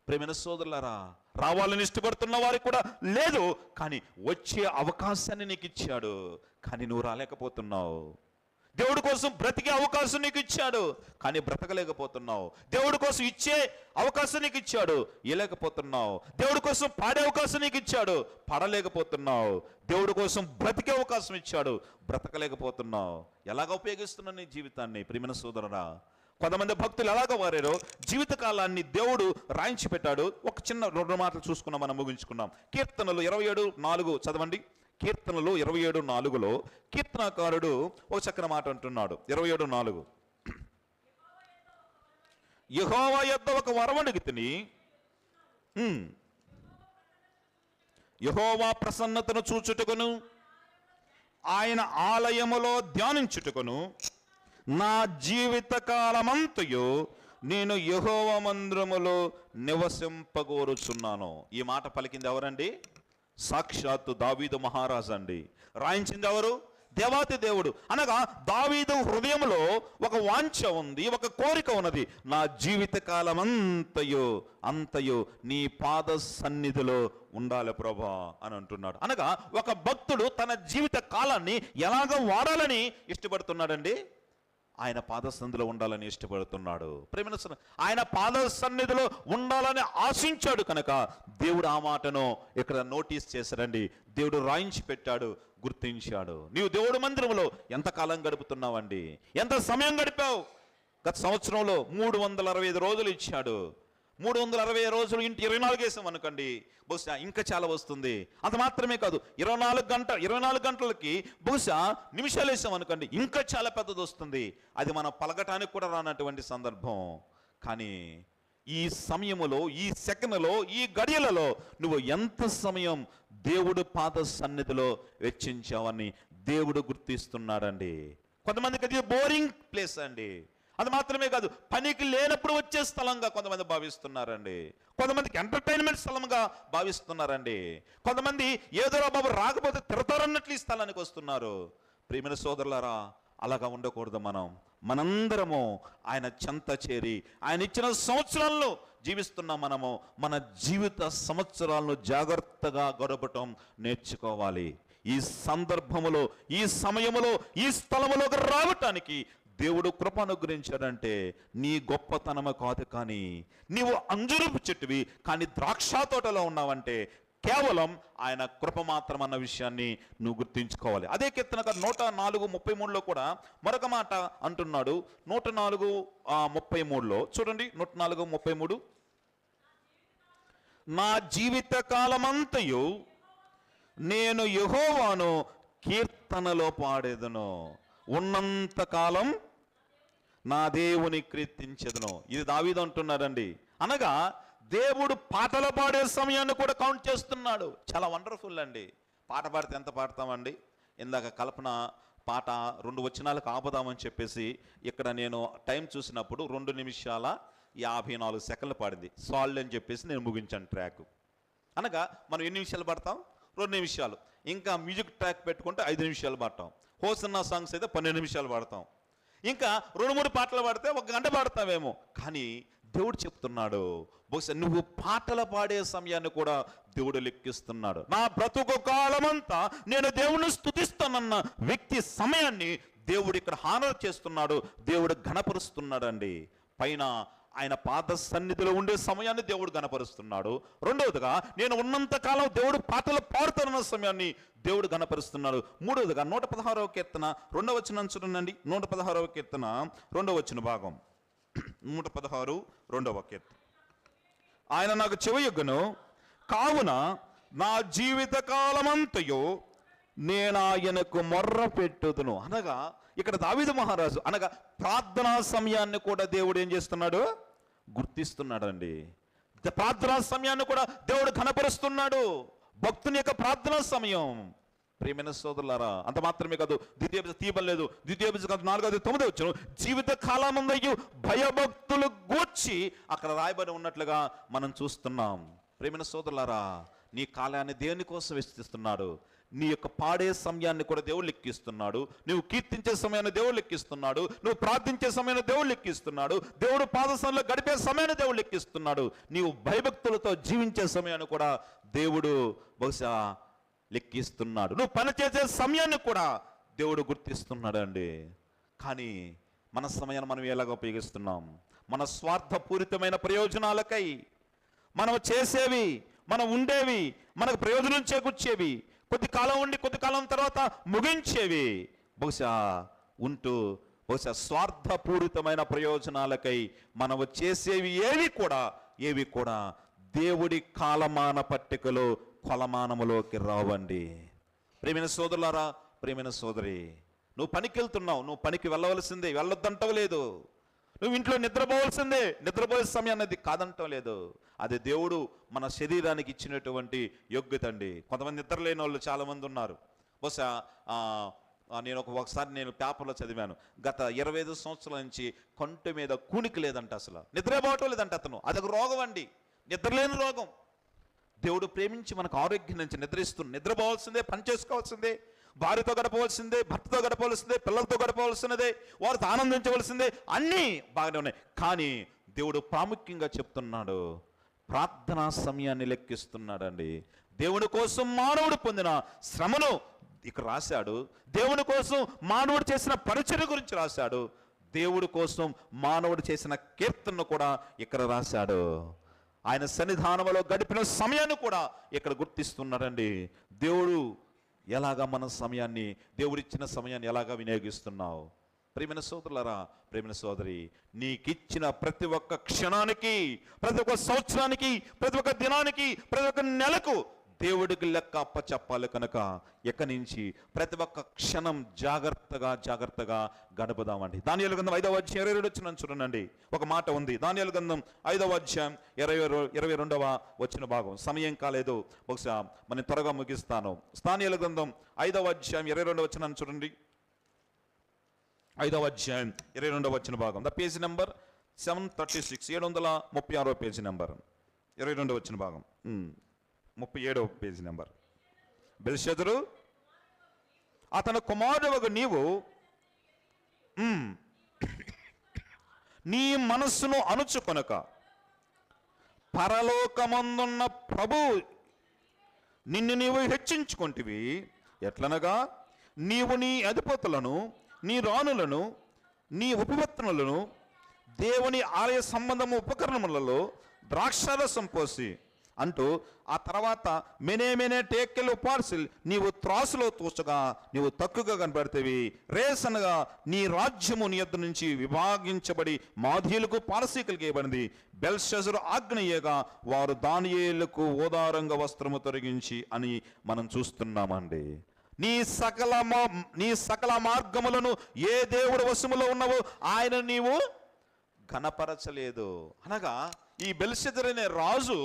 ప్రియమైన సోదరులారా, రావాలని ఇష్టపడుతున్న వారికి కూడా లేదు, కానీ వచ్చే అవకాశాన్ని నీకు ఇచ్చాడు, కానీ నువ్వు రాలేకపోతున్నావు. దేవుడి కోసం బ్రతికే అవకాశం నీకు ఇచ్చాడు, కానీ బ్రతకలేకపోతున్నావు. దేవుడి కోసం ఇచ్చే అవకాశం నీకు ఇచ్చాడు, ఇవ్వలేకపోతున్నావు. దేవుడి కోసం పాడే అవకాశం నీకు ఇచ్చాడు, పాడలేకపోతున్నావు. దేవుడి కోసం బ్రతికే అవకాశం ఇచ్చాడు, బ్రతకలేకపోతున్నావు. ఎలాగ ఉపయోగిస్తున్నావు నీ జీవితాన్ని? ప్రియమైన సోదరుడా, కొంతమంది భక్తులు ఎలాగ వారారో జీవితకాలాన్ని దేవుడు రాయించి పెట్టాడు. ఒక చిన్న 2 మాటలు చూసుకున్నాం, మనం ముగించుకున్నాం. కీర్తనలు 27:4 చదవండి. కీర్తనలు 27:4లో కీర్తనకారుడు ఒక చక్కని మాట అంటున్నాడు. 27:4, యెహోవా యొద్ద ఒక వరం అడిగితిని, యెహోవా ప్రసన్నతను చూచుటకును, ఆయన ఆలయములో ధ్యానించుటకును నా జీవితకాలమంతయు నేను యెహోవా మందిరములో నివసింపగోరుచున్నాను. ఈ మాట పలికింది ఎవరండి? సాక్షాత్తు దావీదు మహారాజు అండి. రాయించింది ఎవరు? దేవాతి దేవుడు. అనగా దావీదు హృదయంలో ఒక వాంఛ ఉంది, ఒక కోరిక ఉన్నది. నా జీవిత కాలం అంతయు నీ పాద సన్నిధిలో ఉండాలి ప్రభా అని అంటున్నాడు. అనగా ఒక భక్తుడు తన జీవిత కాలాన్ని ఎలాగ వాడాలని ఇష్టపడుతున్నాడండి? ఆయన పాద సన్నిధిలో ఉండాలని ఇష్టపడుతున్నాడు. ప్రేమ ఆయన పాద సన్నిధిలో ఉండాలని ఆశించాడు కనుక దేవుడు ఆ మాటను ఇక్కడ నోటీస్ చేశారండి. దేవుడు రాయించి పెట్టాడు, గుర్తించాడు. నీవు దేవుడు మందిరంలో ఎంతకాలం గడుపుతున్నావండి? ఎంత సమయం గడిపావు? గత సంవత్సరంలో 365 రోజులు ఇచ్చాడు. 360 రోజులు ఇంటి 24 వేసాం అనుకోండి, బహుశా ఇంకా చాలా వస్తుంది. అంత మాత్రమే కాదు, 24 గంటలకి బహుశా నిమిషాలు వేసాం అనుకోండి, ఇంకా చాలా పెద్దది వస్తుంది. అది మనం పలకటానికి కూడా రానటువంటి సందర్భం. కానీ ఈ సమయములో, ఈ సెకనులో, ఈ గడియలలో నువ్వు ఎంత సమయం దేవుడు పాద సన్నిధిలో వెచ్చించావని దేవుడు గుర్తిస్తున్నాడండి. కొంతమందికి అది బోరింగ్ ప్లేస్ అండి. అది మాత్రమే కాదు, పనికి లేనప్పుడు వచ్చే స్థలంగా కొంతమంది భావిస్తున్నారండి. కొంతమందికి ఎంటర్టైన్మెంట్ స్థలంగా భావిస్తున్నారండి. కొంతమంది ఏదో బాబు రాకపోతే తిడతారన్నట్లు ఈ స్థలానికి వస్తున్నారు. ప్రియమైన సోదరులారా, అలాగా ఉండకూడదు. మనందరము ఆయన చెంత చేరి ఆయన ఇచ్చిన సంవత్సరాలను జీవిస్తున్నాం. మనము మన జీవిత సంవత్సరాలను జాగ్రత్తగా గడపటం నేర్చుకోవాలి. ఈ సందర్భములో, ఈ సమయములో, ఈ స్థలములోకి రావటానికి దేవుడు కృప అనుగ్రహించాడంటే నీ గొప్పతనము కాదు, కానీ నీవు అంజురపు చెట్టువి కానీ ద్రాక్ష తోటలో ఉన్నావంటే కేవలం ఆయన కృప మాత్రం అన్న విషయాన్ని నువ్వు గుర్తించుకోవాలి. అదే కీర్తన 104:33 కూడా మరొక మాట అంటున్నాడు. 104:33 చూడండి. 104:33 నా జీవిత కాలమంతయు నేను యెహోవాను కీర్తనలో పాడేదను, ఉన్నంత కాలం నా దేవుని కీర్తించెదను. ఇది దావీదు అంటున్నాడండి. అనగా దేవుడు పాటలు పాడే సమయాన్ని కూడా కౌంట్ చేస్తున్నాడు. చాలా వండర్ఫుల్ అండి. పాట పాడితే ఎంత పాడతామండి? ఇందాక కల్పన పాట 2 వచనాలకు ఆపుదామని చెప్పేసి ఇక్కడ నేను టైం చూసినప్పుడు 2 నిమిషాల 54 సెకండ్లు పాడింది. సాల్డ్ అని చెప్పేసి నేను ముగించాను ట్రాక్. అనగా మనం ఎన్ని నిమిషాలు పాడతాం? 2 నిమిషాలు. ఇంకా మ్యూజిక్ ట్రాక్ పెట్టుకుంటే 5 నిమిషాలు పాడతాం. హోసన్నా సాంగ్స్ అయితే 12 నిమిషాలు పాడతాం. ఇంకా 2-3 పాటలు పాడితే 1 గంట పాడతామేమో. కానీ దేవుడు చెప్తున్నాడు, బహుశా నువ్వు పాటలు పాడే సమయాన్ని కూడా దేవుడు లెక్కిస్తున్నాడు. నా బ్రతుకు కాలమంతా నేను దేవుణ్ణి స్తుతిస్తానన్న వ్యక్తి సమయాన్ని దేవుడు ఇక్కడ హానర్ చేస్తున్నాడు, దేవుడు ఘనపరుస్తున్నాడండి. పైన ఆయన పాద సన్నిధిలో ఉండే సమయాన్ని దేవుడు గణపరుస్తున్నాడు. రెండవదిగా నేను ఉన్నంత కాలం దేవుడు పాటలు పాడుతున్న సమయాన్ని దేవుడు గణపరుస్తున్నాడు. మూడవదిగా 116వ కీర్తన 2వ వచనం చూడండి. 116వ కీర్తన 2వ వచన భాగం. 116 2వ కీర్తన. ఆయన నాకు చెవియొగ్గను, కావున నా జీవిత కాలమంతయు నేను ఆయనకు మొర్ర పెట్టుదును. అనగా ఇక్కడ దావీదు మహారాజు అనగా ప్రార్థనా సమయాన్ని కూడా దేవుడు ఏం చేస్తున్నాడు? గుర్తిస్తున్నాడండి. ప్రార్థనా సమయాన్ని కూడా దేవుడు ఘనపరుస్తున్నాడు. భక్తుని యొక్క ప్రార్థనా సమయం. ప్రియమైన సోదరులారా, అంత మాత్రమే కాదు, తీయలేదు 4:9 వచ్చును జీవిత కాలమందయు భయభక్తులు గూర్చి అక్కడ రాయబడి ఉన్నట్లుగా మనం చూస్తున్నాం. ప్రియమైన సోదరులారా, నీ కాలాన్ని దేవుని కోసం వెచ్చిస్తున్నాడు. నీ యొక్క పాడే సమయాన్ని కూడా దేవుడు లెక్కిస్తున్నాడు. నువ్వు కీర్తించే సమయాన్ని దేవుడు లెక్కిస్తున్నాడు. నువ్వు ప్రార్థించే సమయాన్ని దేవుడు లెక్కిస్తున్నాడు. దేవుడు పాదసంలో గడిపే సమయాన్ని దేవుడు లెక్కిస్తున్నాడు. నీవు భయభక్తులతో జీవించే సమయాన్ని కూడా దేవుడు బహుశా లెక్కిస్తున్నాడు. నువ్వు పనిచేసే సమయాన్ని కూడా దేవుడు గుర్తిస్తున్నాడు అండి. కానీ మన సమయాన్ని మనం ఎలాగ ఉపయోగిస్తున్నాం? మన స్వార్థపూరితమైన ప్రయోజనాలకై మనం చేసేవి, మనం ఉండేవి, మనకు ప్రయోజనం చేకూర్చేవి, కొద్ది కాలం ఉండి కొద్ది కాలం తర్వాత ముగించేవి బహుశా బహుశా స్వార్థపూరితమైన ప్రయోజనాలకై మనం చేసేవి ఏవి కూడా దేవుడి కాలమాన పట్టికలో కొలమానములోకి రావండి. ప్రియమైన సోదరులారా, ప్రియమైన సోదరి, నువ్వు పనికి వెళ్తున్నావు, నువ్వు పనికి వెళ్ళవలసిందే, వెళ్ళొద్దంటవు లేదు. నువ్వు ఇంట్లో నిద్రపోవలసిందే, నిద్రపోయే సమయం అనేది కాదంటం లేదు. అది దేవుడు మన శరీరానికి ఇచ్చినటువంటి యోగ్యత అండి. కొంతమంది నిద్రలేని వాళ్ళు చాలామంది ఉన్నారు. బహుశా ఒకసారి నేను పేపర్లో చదివాను, గత 25 సంవత్సరాల నుంచి కంటి మీద కూనికి లేదంట, అసలు నిద్రపోవటం లేదంట అతను. అదొక రోగం అండి, నిద్రలేని రోగం. దేవుడు ప్రేమించి మనకు ఆరోగ్యం నుంచి నిద్రపోవాల్సిందే, పని చేసుకోవాల్సిందే. భార్యతో గడపవలసిందే, భర్తతో గడపవలసిందే, పిల్లలతో గడపవలసినదే, వారితో ఆనందించవలసిందే, అన్నీ బాగానే ఉన్నాయి. కానీ దేవుడు ప్రాముఖ్యంగా చెప్తున్నాడు, ప్రార్థనా సమయాన్ని లెక్కిస్తున్నాడండి. దేవుని కోసం మానవుడు పొందిన శ్రమను ఇక్కడ రాశాడు. దేవుని కోసం మానవుడు చేసిన పరిచర్య గురించి రాశాడు. దేవుడి కోసం మానవుడు చేసిన కీర్తనను కూడా ఇక్కడ రాశాడు. ఆయన సన్నిధానంలో గడిపిన సమయాన్ని కూడా ఇక్కడ గుర్తిస్తున్నాడండి. దేవుడు ఎలాగా మన సమయాన్ని, దేవుడిచ్చిన సమయాన్ని ఎలాగా వినియోగిస్తున్నావు? ప్రియమైన సోదరులారా, ప్రియమైన సోదరి, నీకిచ్చిన ప్రతి ఒక్క క్షణానికి, ప్రతి ఒక్క సంవత్సరానికి, ప్రతి ఒక్క దినానికి, ప్రతి ఒక్క నెలకు దేవుడికి లెక్క అప్పచెప్పాలి. కనుక ఎక్కడి నుంచి ప్రతి ఒక్క క్షణం జాగ్రత్తగా గడుపుదామండి. దానియేలు గ్రంథం 5వ అధ్యాయం 22 వచనం చూడండి. ఒక మాట ఉంది. దానియేలు గ్రంథం 5వ అధ్యాయం 22వ వచన భాగం. సమయం కాలేదు, బహుశా మనం త్వరగా ముగిస్తాను. దానియేలు గ్రంథం 5వ అధ్యాయం 22వ వచనాన్ని చూడండి. 5వ అధ్యాయం 22వ వచన భాగం. ద పేజీ నెంబర్ 736, 736వ పేజీ నెంబర్, 22వ వచన భాగం, 37వ పేజీ నెంబర్. బెల్షెజరు అతని కుమారుడు నీవు నీ మనస్సును అణుచుకొనక పరలోకమందున్న ప్రభు నిన్ను నీవు హెచ్చించుకొంటివి. ఎట్లనగా నీవు నీ అధిపతులను, నీ రాణులను, నీ ఉపపత్నులను దేవుని ఆలయ సంబంధము ఉపకరణములలో ద్రాక్షారసం పోసి అంటూ ఆ తర్వాత మెనే టేకెలు పార్సిల్ నీవు త్రాసులో తూచగా నీవు తక్కువగా కనబడితేవి. రేసనగా నీ రాజ్యము నీ యొద్ద నుంచి విభాగించబడి మాధీయులకు పారసీకులకు ఇవ్వబడింది. బెల్షెజరు ఆజ్ఞయ్యగా వారు దానియేలుకు ఓదారంగ వస్త్రము తొలగించి అని మనం చూస్తున్నామండి. నీ సకల మార్గములను ఏ దేవుడు వశములో ఉన్నావో ఆయన నీవు ఘనపరచలేదు. అనగా ఈ బెల్షెజరు అనే రాజు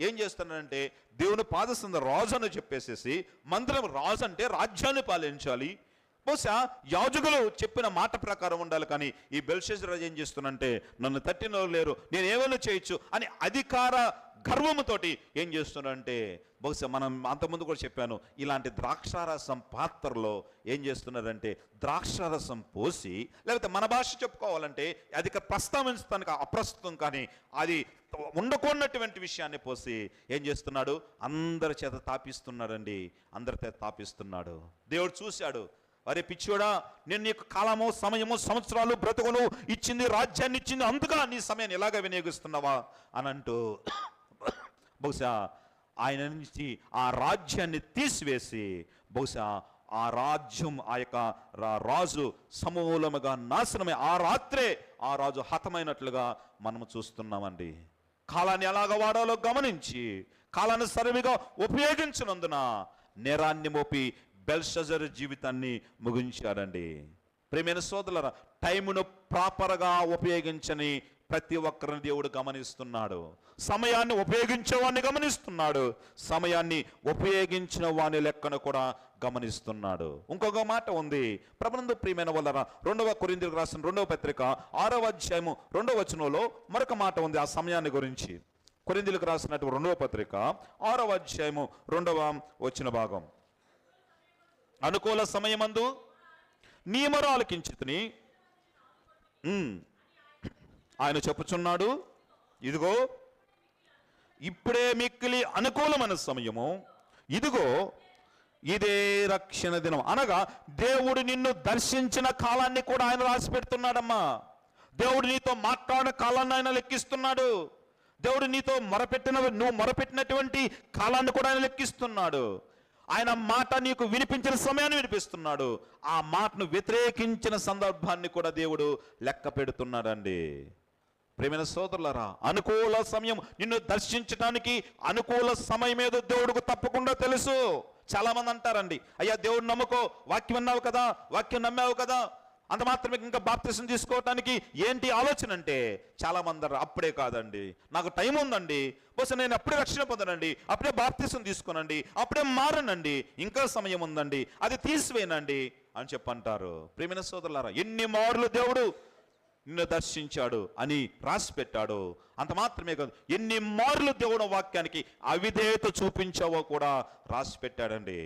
ఏం చేస్తున్నాడంటే, దేవుని పాదస్థాన రాజు అని చెప్పేసేసి, మందిరం రాజు అంటే రాజ్యాన్ని పాలించాలి, బహుశా యాజకులు చెప్పిన మాట ప్రకారం ఉండాలి. కానీ ఈ బెల్షెజరు ఏం చేస్తున్నంటే, నన్ను తట్టిన లేరు, నేను ఏమైనా చేయొచ్చు అని అధికార గర్వముతోటి ఏం చేస్తున్నాడంటే, బహుశా మనం అంతకుముందు కూడా చెప్పాను, ఇలాంటి ద్రాక్షారసం పాత్రలో ఏం చేస్తున్నారంటే ద్రాక్షారసం పోసి, లేకపోతే మన భాష చెప్పుకోవాలంటే అది ప్రస్తావించడానికి అప్రస్తుతం, కానీ అది ఉండకున్నటువంటి విషయాన్ని పోసి ఏం చేస్తున్నాడు, అందరి చేత తాపిస్తున్నాడండి. అందరి చేత తాపిస్తున్నాడు. దేవుడు చూశాడు, అరే పిచ్చోడా, నేను నీకు కాలము, సమయము, సంవత్సరాలు, బ్రతుకును ఇచ్చింది, రాజ్యాన్ని ఇచ్చింది, అందుగా నీ సమయాన్ని ఎలాగ వినియోగిస్తున్నావా అని అంటూ బహుశా ఆయన నుంచి ఆ రాజ్యాన్ని తీసివేసి, బహుశా ఆ రాజ్యం, ఆ యొక్క రాజు సమూలముగా నాశనమై ఆ రాత్రే ఆ రాజు హతమైనట్లుగా మనము చూస్తున్నామండి. కాలాన్ని ఎలాగ వాడాలో గమనించి కాలాన్ని సరివిగా ఉపయోగించినందున నేరాన్ని మోపి బెల్షెజరు జీవితాన్ని ముగించాడండి. ప్రియమైన సోదరులారా, టైమును ప్రాపర్గా ఉపయోగించని ప్రతి ఒక్కరిని దేవుడు గమనిస్తున్నాడు. సమయాన్ని ఉపయోగించేవాడిని గమనిస్తున్నాడు, సమయాన్ని ఉపయోగించిన వాని లెక్కను కూడా గమనిస్తున్నాడు. ఇంకొక మాట ఉంది ప్రభునందు ప్రియమైన వాళ్ళరా, 2వ కొరింథీయులకు రాసిన 2వ పత్రిక 6వ అధ్యాయము 2వ వచనంలో మరొక మాట ఉంది ఆ సమయాన్ని గురించి. కొరింథీయులకు రాసినటువంటి 2వ పత్రిక 6వ అధ్యాయము 2వ వచన భాగం. అనుకూల సమయమందు నీ మొర ఆలకించితిని, ఆయన చెప్పుచున్నాడు, ఇదిగో ఇప్పుడే మిక్కిలి అనుకూలమైన సమయము, ఇదిగో ఇదే రక్షణ దినం. అనగా దేవుడు నిన్ను దర్శించిన కాలాన్ని కూడా ఆయన రాసి పెడుతున్నాడమ్మా. దేవుడు నీతో మాట్లాడిన కాలాన్ని ఆయన లెక్కిస్తున్నాడు. దేవుడు నీతో నువ్వు మొరపెట్టినటువంటి కాలాన్ని కూడా ఆయన లెక్కిస్తున్నాడు. ఆయన మాట నీకు వినిపించిన సమయాన్ని వినిపిస్తున్నాడు. ఆ మాటను వ్యతిరేకించిన సందర్భాన్ని కూడా దేవుడు లెక్క పెడుతున్నాడండి. ప్రియమైన సోదరులారా, అనుకూల సమయం నిన్ను దర్శించడానికి అనుకూల సమయం ఏదో దేవుడికి తప్పకుండా తెలుసు. చాలా మంది అంటారండి, అయ్యా దేవుడు నమ్ముకో, వాక్యం విన్నావు కదా, వాక్యం నమ్మావు కదా, అంత మాత్రమే ఇంకా బాప్తిసం తీసుకోవటానికి ఏంటి ఆలోచన అంటే, చాలా మంది అప్పుడే కాదండి, నాకు టైం ఉందండి, బహుశా నేను అప్పుడే రక్షణ పొందనండి, అప్పుడే బాప్తిసం తీసుకోనండి, అప్పుడే మారనండి, ఇంకా సమయం ఉందండి, అది తీసివేయనండి అని చెప్పంటారు. ప్రియమైన సోదరులారా, ఎన్ని మార్లు దేవుడు నిన్ను దర్శించాడు అని రాసి పెట్టాడు. అంత మాత్రమే కాదు, ఎన్ని మార్లు దేవుడు వాక్యానికి అవిధేయత చూపించావో కూడా రాసి పెట్టాడండి.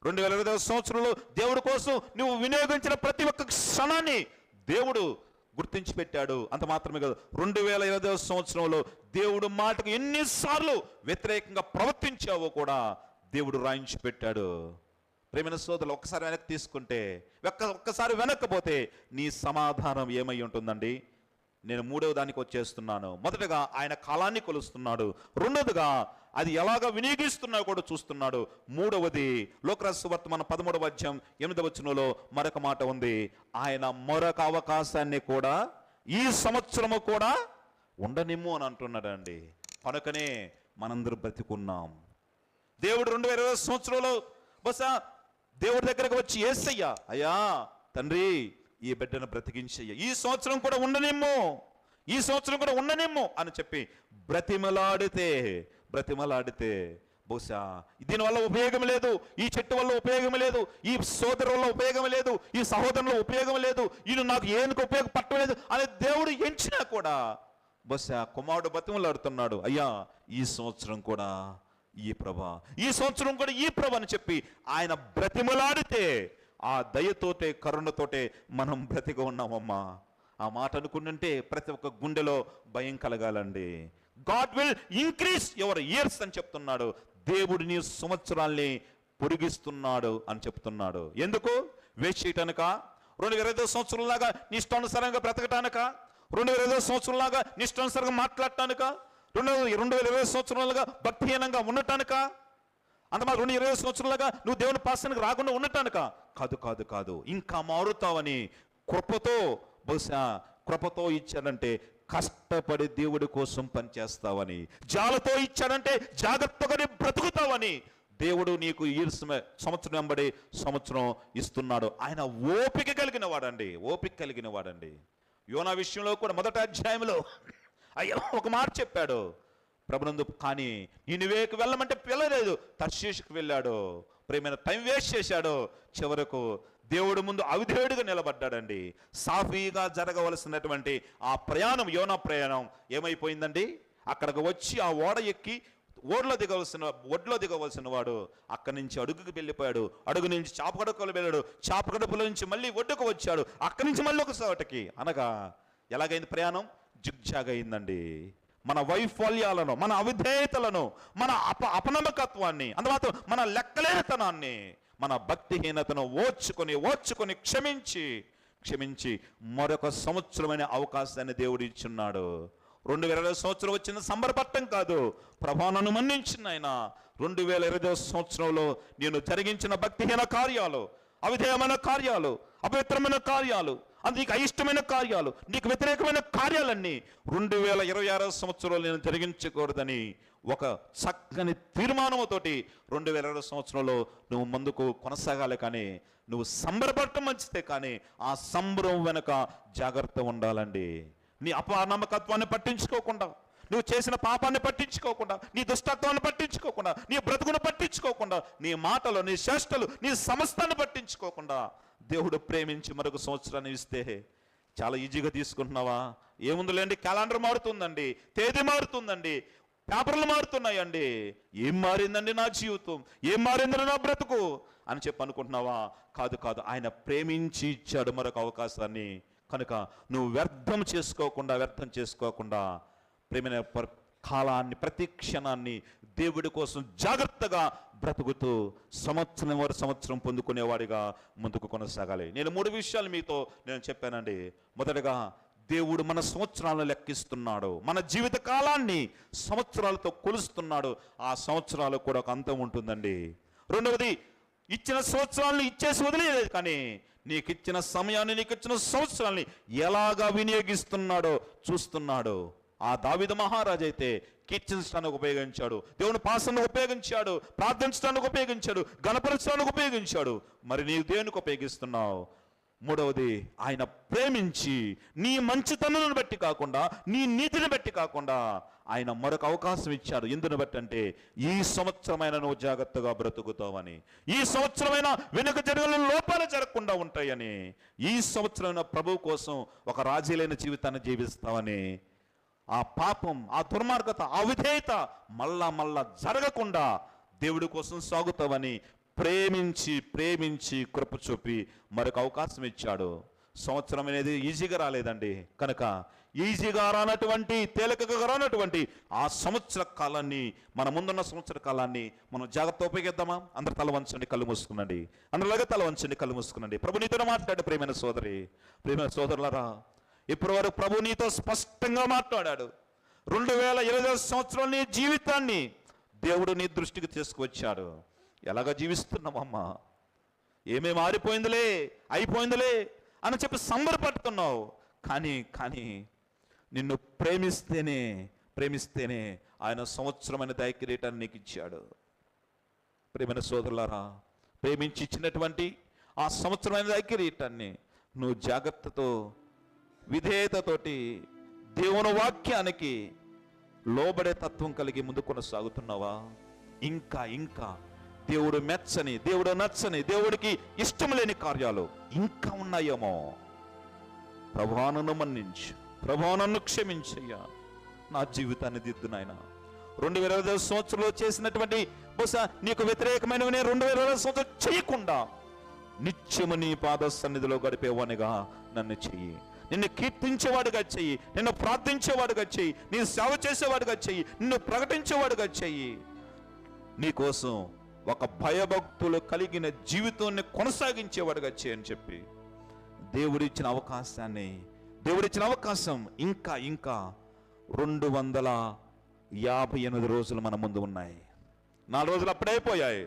2020 సంవత్సరంలో దేవుడి కోసం నువ్వు వినియోగించిన ప్రతి ఒక్క క్షణాన్ని దేవుడు గుర్తించి పెట్టాడు. అంత మాత్రమే కాదు, 2020 సంవత్సరంలో దేవుడు మాటకు ఎన్నిసార్లు వ్యతిరేకంగా ప్రవర్తించావో కూడా దేవుడు రాయించి పెట్టాడు. ప్రేమైన సోదరులు, ఒక్కసారి వెనక్కి తీసుకుంటే, ఒక్కసారి వెనక్కపోతే నీ సమాధానం ఏమై ఉంటుందండి? నేను మూడవ దానికి వచ్చేస్తున్నాను. మొదటగా ఆయన కాలాన్ని కొలుస్తున్నాడు. రెండవదిగా అది ఎలాగ వినియోగిస్తున్నా కూడా చూస్తున్నాడు. మూడవది లోకరాసు సువార్త 13వ అధ్యాయం 8వ వచనంలో మరొక మాట ఉంది. ఆయన మరొక అవకాశాన్ని కూడా ఈ సంవత్సరము కూడా ఉండనిమ్ము అని అంటున్నాడండి. కనుకనే మనందరూ బ్రతికున్నాం. దేవుడు 2020 సంవత్సరంలో బహుశా దేవుడి దగ్గరకు వచ్చి, యేసయ్యా, అయ్యా తండ్రి, ఈ బిడ్డను బ్రతికించయ్యా, ఈ సంవత్సరం కూడా ఉండనిమ్ము, ఈ సంవత్సరం కూడా ఉండనిమ్ము అని చెప్పి బ్రతిమలాడితే బహుశా దీనివల్ల ఉపయోగం లేదు, ఈ చెట్టు వల్ల ఉపయోగం లేదు, ఈ సోదరు వల్ల ఉపయోగం లేదు, ఈ సహోదరుల ఉపయోగం లేదు, ఈయన నాకు ఏనుకు ఉపయోగపడలేదు అని దేవుడు ఎంచినా కూడా బహుశా కుమారుడు బ్రతిమలాడుతున్నాడు, అయ్యా ఈ సంవత్సరం కూడా ఈ ప్రభా, ఈ సంవత్సరం కూడా ఈ ప్రభ అని చెప్పి ఆయన బ్రతిమలాడితే ఆ దయతోటే కరుణతోటే మనం బ్రతిగా ఉన్నామమ్మా. ఆ మాట అనుకుంటుంటే ప్రతి ఒక్క గుండెలో భయం కలగాలండి. God will increase your years అని చెప్తున్నాడు. దేవుడు నీ సంవత్సరాల్ని పొడిగిస్తున్నాడు అని చెప్తున్నాడు. ఎందుకు? వేస్ట్ చేయటానిక? 2020 సంవత్సరంలాగా నీ ఇష్టానుసారంగా బ్రతకటానిక? 2020 సంవత్సరంలాగా నీ ఇష్టానుసారంగా మాట్లాడటానిక? 2020 సంవత్సరాలుగా భక్తిహీనంగా ఉండటానిక? అంతమా 2020 సంవత్సరాలుగా నువ్వు దేవుని పాసానికి రాకుండా ఉండటానిక? కాదు కాదు కాదు, ఇంకా మారుతావని, కృపతో, బహుశా కృపతో ఇచ్చాడంటే కష్టపడి దేవుడి కోసం పనిచేస్తావని, జాలతో ఇచ్చాడంటే జాగ్రత్తగానే బ్రతుకుతావని దేవుడు నీకు ఈ సంవత్సరం వెంబడి సంవత్సరం ఇస్తున్నాడు. ఆయన ఓపిక కలిగిన వాడండి. యోనా విషయంలో కూడా 1వ అధ్యాయంలో అయ్యో ఒక మాట చెప్పాడు ప్రభునందు, కానీ నినివేకు వెళ్ళమంటే వెళ్ళలేదు, తర్షీషుకు వెళ్ళాడు. ప్రేమైన టైం వేస్ట్ చేశాడు. చివరకు దేవుడి ముందు అవిధేయుడిగా నిలబడ్డాడండి. సాఫీగా జరగవలసినటువంటి ఆ ప్రయాణం, యోనా ప్రయాణం ఏమైపోయిందండి? అక్కడికి వచ్చి ఆ ఓడ ఎక్కి ఒడ్లో దిగవలసిన వాడు అక్కడి నుంచి అడుగుకి వెళ్ళిపోయాడు. అడుగు నుంచి చాపగడపలు వెళ్ళాడు. చాపగడపల నుంచి మళ్ళీ ఒడ్డుకు వచ్చాడు. అక్కడి నుంచి మళ్ళీ ఒక చోటకి. అనగా ఎలాగైంది ప్రయాణం? జిగ్జాగ్ అయిందండి. మన వైఫల్యాలను, మన అవిధేయతలను, మన అపనమ్మకత్వాన్ని, అందువల్ల మన లెక్కలేనితనాన్ని, మన భక్తిహీనతను ఓర్చుకొని క్షమించి మరొక సంవత్సరమైన అవకాశాన్ని దేవుడు ఇచ్చున్నాడు. 2020 సంవత్సరం వచ్చిన సంబరపట్టం కాదు, ప్రభా నన్ను మన్నించిన ఆయన 2020 సంవత్సరంలో నేను జరిగించిన భక్తిహీన కార్యాలు, అవిధేయమైన కార్యాలు, అపవిత్రమైన కార్యాలు, నీకు అయిష్టమైన కార్యాలు, నీకు వ్యతిరేకమైన కార్యాలన్నీ 2026 సంవత్సరంలో నేను జరిగించకూడదని ఒక చక్కని తీర్మానంతోటి 2020 సంవత్సరంలో నువ్వు ముందుకు కొనసాగాలి. కానీ నువ్వు సంబరపడటం మంచిదే, కానీ ఆ సంబరం వెనక జాగ్రత్త ఉండాలండి. నీ అపనమ్మకత్వాన్ని పట్టించుకోకుండా, నువ్వు చేసిన పాపాన్ని పట్టించుకోకుండా, నీ దుష్టత్వాన్ని పట్టించుకోకుండా, నీ బ్రతుకును పట్టించుకోకుండా, నీ మాటలు, నీ చేష్టలు, నీ సమస్తాన్ని పట్టించుకోకుండా దేవుడు ప్రేమించి మరొక సంవత్సరాన్ని ఇస్తే చాలా ఈజీగా తీసుకుంటున్నావా? ఏముందిలేండి, క్యాలెండర్ మారుతుందండి, తేదీ మారుతుందండి, పేపర్లు మారుతున్నాయండి, ఏం మారిందండి నా జీవితం, ఏం మారిందని నా బ్రతుకు అని చెప్పి అనుకుంటున్నావా? కాదు కాదు, ఆయన ప్రేమించి ఇచ్చాడు మరొక అవకాశాన్ని. కనుక నువ్వు వ్యర్థం చేసుకోకుండా ప్రేమైన కాలాన్ని, ప్రతి క్షణాన్ని దేవుడి కోసం జాగ్రత్తగా బ్రతుకుతూ సంవత్సరం పొందుకునేవాడిగా ముందుకు కొనసాగాలి. నేను 3 విషయాలు మీతో నేను చెప్పానండి. మొదటగా దేవుడు మన సంవత్సరాలను లెక్కిస్తున్నాడు, మన జీవిత కాలాన్ని సంవత్సరాలతో కొలుస్తున్నాడు. ఆ సంవత్సరాలు కూడా ఒక అంతం ఉంటుందండి. రెండవది, ఇచ్చిన సంవత్సరాలను ఇచ్చేసి వదిలేదు, కానీ నీకు ఇచ్చిన సమయాన్ని, నీకు ఇచ్చిన సంవత్సరాల్ని ఎలాగా వినియోగిస్తున్నాడో చూస్తున్నాడు. ఆ దావీదు మహారాజు అయితే కీర్తించడానికి ఉపయోగించాడు, దేవుని పాసనకు ఉపయోగించాడు, ప్రార్థించడానికి ఉపయోగించాడు, గణపరచడానికి ఉపయోగించాడు. మరి నీవు దేనికి ఉపయోగిస్తున్నావు? మూడవది, ఆయన ప్రేమించి నీ మంచితనాన్ని బట్టి కాకుండా, నీ నీతిని బట్టి కాకుండా ఆయన మరొక అవకాశం ఇచ్చాడు. ఎందుని బట్టి అంటే, ఈ సంవత్సరమైన నువ్వు జాగ్రత్తగా బ్రతుకుతావని, ఈ సంవత్సరమైన వెనుక జరగని లోపాలు జరగకుండా ఉంటాయని, ఈ సంవత్సరమైన ప్రభువు కోసం ఒక రాజీలైన జీవితాన్ని జీవిస్తావని, ఆ పాపం, ఆ దుర్మార్గత, ఆ విధేయత మళ్ళా జరగకుండా దేవుడి కోసం సాగుతావని ప్రేమించి ప్రేమించి కృప చూపి మరొక అవకాశం ఇచ్చాడు. సంవత్సరం అనేది ఈజీగా రాలేదండి. కనుక ఈజీగా రానటువంటి, తేలికగా రానటువంటి ఆ సంవత్సర కాలాన్ని, మన ముందున్న సంవత్సర కాలాన్ని మనం జాగ్రత్త ఉపయోగిద్దామా? అందరు తల వంచండి, కళ్ళు మూసుకునండి. అందరిలాగా తల వంచండి, కళ్ళు మూసుకునండి. ప్రభు నీతో మాట్లాడు. ప్రియమైన సోదరి, ప్రియమైన సోదరులారా, ఇప్పటి వరకు ప్రభు నీతో స్పష్టంగా మాట్లాడాడు. 2020 సంవత్సరం నీ జీవితాన్ని దేవుడు నీ దృష్టికి తీసుకువచ్చాడు. ఎలాగ జీవిస్తున్నావమ్మా? ఏమేమి మారిపోయిందిలే, అయిపోయిందిలే అని చెప్పి సంబరపడుతున్నావు. కానీ నిన్ను ప్రేమిస్తేనే ఆయన సంవత్సరమైన దయ కిరీటాన్ని నీకు ఇచ్చాడు. ప్రేమైన సోదరులారా, ప్రేమించి ఇచ్చినటువంటి ఆ సంవత్సరమైన దయ కిరీటాన్ని నువ్వు జాగ్రత్తతో, విధేయతతోటి దేవుని వాక్యానికి లోబడే తత్వం కలిగి ముందు కొనసాగుతున్నావా? ఇంకా దేవుడు మెచ్చని, దేవుడు నచ్చని, దేవుడికి ఇష్టం లేని కార్యాలు ఇంకా ఉన్నాయేమో? ప్రభువా నన్ను మన్నించు, ప్రభువా నన్ను క్షమించయ్యా, నా జీవితాన్ని దిద్దు నాయన. 2020 సంవత్సరంలో చేసినటువంటి బహుశా నీకు వ్యతిరేకమైనవి 2020 సంవత్సరం చేయకుండా నిత్యము నీ పాద సన్నిధిలో గడిపేవానిగా నన్ను చెయ్యి. నిన్ను కీర్తించేవాడుగా చెయ్యి, నిన్ను ప్రార్థించేవాడుగా చెయ్యి, నీ సేవ చేసేవాడుగా చెయ్యి, నిన్ను ప్రకటించేవాడుగా చెయ్యి. నీకోసం ఒక భయభక్తులు కలిగిన జీవితాన్ని కొనసాగించేవాడుగా చేయని చెప్పి దేవుడిచ్చిన అవకాశం ఇంకా 258 రోజులు మన ముందు ఉన్నాయి. 4 రోజులు అప్పుడైపోయాయి.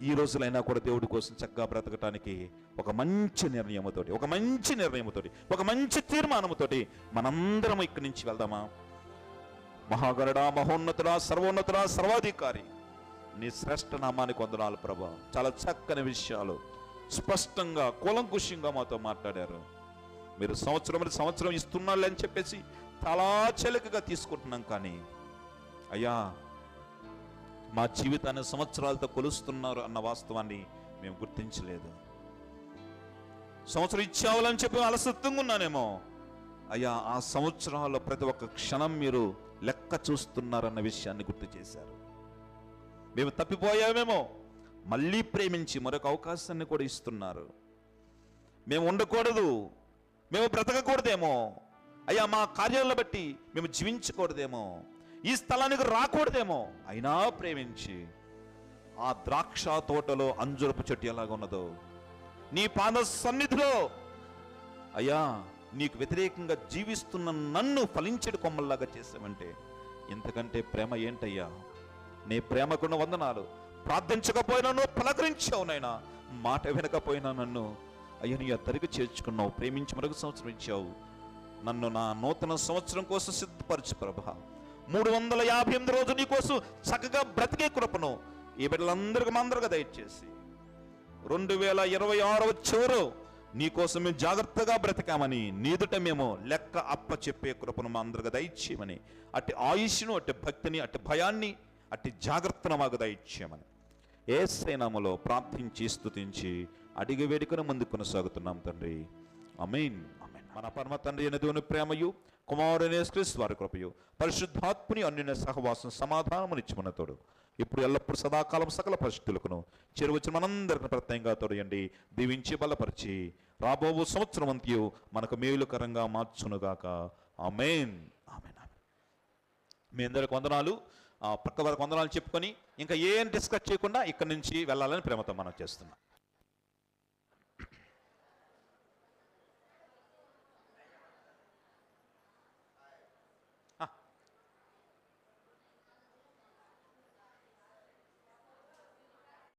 ఈ రోజులైనా కూడా దేవుడి కోసం చక్కగా బ్రతకటానికి ఒక మంచి నిర్ణయముతోటి, ఒక మంచి తీర్మానముతోటి మనందరం ఇక్కడి నుంచి వెళ్దామా? మహాగరుడా, మహోన్నతుడా, సర్వోన్నతుడా, సర్వాధికారి, నీ శ్రేష్ఠ నామానికి వందనాలు ప్రభా. చాలా చక్కని విషయాలు స్పష్టంగా, కూలంకుషంగా మాతో మాట్లాడారు. మీరు సంవత్సరం ఇస్తున్నాళ్ళు అని చెప్పేసి చాలా చెలకగా తీసుకుంటున్నాం. కానీ అయ్యా, మా జీవితాన్ని సంవత్సరాలతో కొలుస్తున్నారు అన్న వాస్తవాన్ని మేము గుర్తించలేదు. సంవత్సరం ఇచ్చావాలని చెప్పి అలసత్వంగా ఉన్నానేమో. అయ్యా, ఆ సంవత్సరాల్లో ప్రతి ఒక్క క్షణం మీరు లెక్క చూస్తున్నారన్న విషయాన్ని గుర్తు చేశారు. మేము తప్పిపోయామేమో, మళ్ళీ ప్రేమించి మరొక అవకాశాన్ని కూడా ఇస్తున్నారు. మేము ఉండకూడదు, మేము బ్రతకకూడదేమో అయ్యా, మా కార్యాలను బట్టి మేము జీవించకూడదేమో, ఈ స్థలానికి రాకూడదేమో, అయినా ప్రేమించి ఆ ద్రాక్ష తోటలో అంజురపు చెట్టు ఎలాగ ఉన్నదో నీ పాద సన్నిధిలో అయ్యా నీకు వ్యతిరేకంగా జీవిస్తున్న నన్ను ఫలించడు కొమ్మల్లాగా చేసావంటే ఇంతకంటే ప్రేమ ఏంటయ్యా? నీ ప్రేమకున్న వందనాలు. ప్రార్థించకపోయినా నువ్వు పలకరించావు నాయనా, మాట వినకపోయినా నన్ను అయ్యా నీ అద్దరికి చేర్చుకున్నావు, ప్రేమించి మరొక సంవత్సరం ఇచ్చావు. నన్ను నా నూతన సంవత్సరం కోసం సిద్ధపరచు ప్రభా. 358 రోజులు నీ కోసం చక్కగా బ్రతికే కృపను ఈ బిడ్డలందరికీ మందరుగా దయచేసి 2026 చివరు నీకోసం మేము జాగ్రత్తగా బ్రతికామని నీదుట మేము లెక్క అప్ప చెప్పే కృపను మా అందరిగా దయచేయమని, అట్టి ఆయుష్ను, అట్టి భక్తిని, అట్టి భయాన్ని, అట్టి జాగ్రత్తను మాకు దయచేయమని యేసయ్య నామములో ప్రార్థించి స్తుతించి అడిగి వేడుకను ముందు కొనసాగుతున్నాం తండ్రి. ఆమేన్. మన పరమ తండ్రి అయిన దేవుని ప్రేమయు, కుమారుని యేసుక్రీస్తు వారి కృపయు, పరిశుద్ధాత్మని అన్యోన్య సహవాసం సమాధానమునిచ్చి తోడు ఇప్పుడు ఎల్లప్పుడు సదాకాలం సకల పరిస్థితులకును చేరువచ్చిన మనందరిని ప్రత్యేకంగా తోడయండి, దీవించి బలపరిచి రాబో సంవత్సరం అంతయు మనకు మేలుకరంగా మార్చునుగాక. ఆమేన్. ఆమేన్. మీ అందరికి వందనాలు. పక్క వారికి వందనాలు చెప్పుకొని ఇంకా ఏం డిస్కస్ చేయకుండా ఇక్కడి నుంచి వెళ్ళాలని ప్రేమతో మనం చేస్తున్నాం.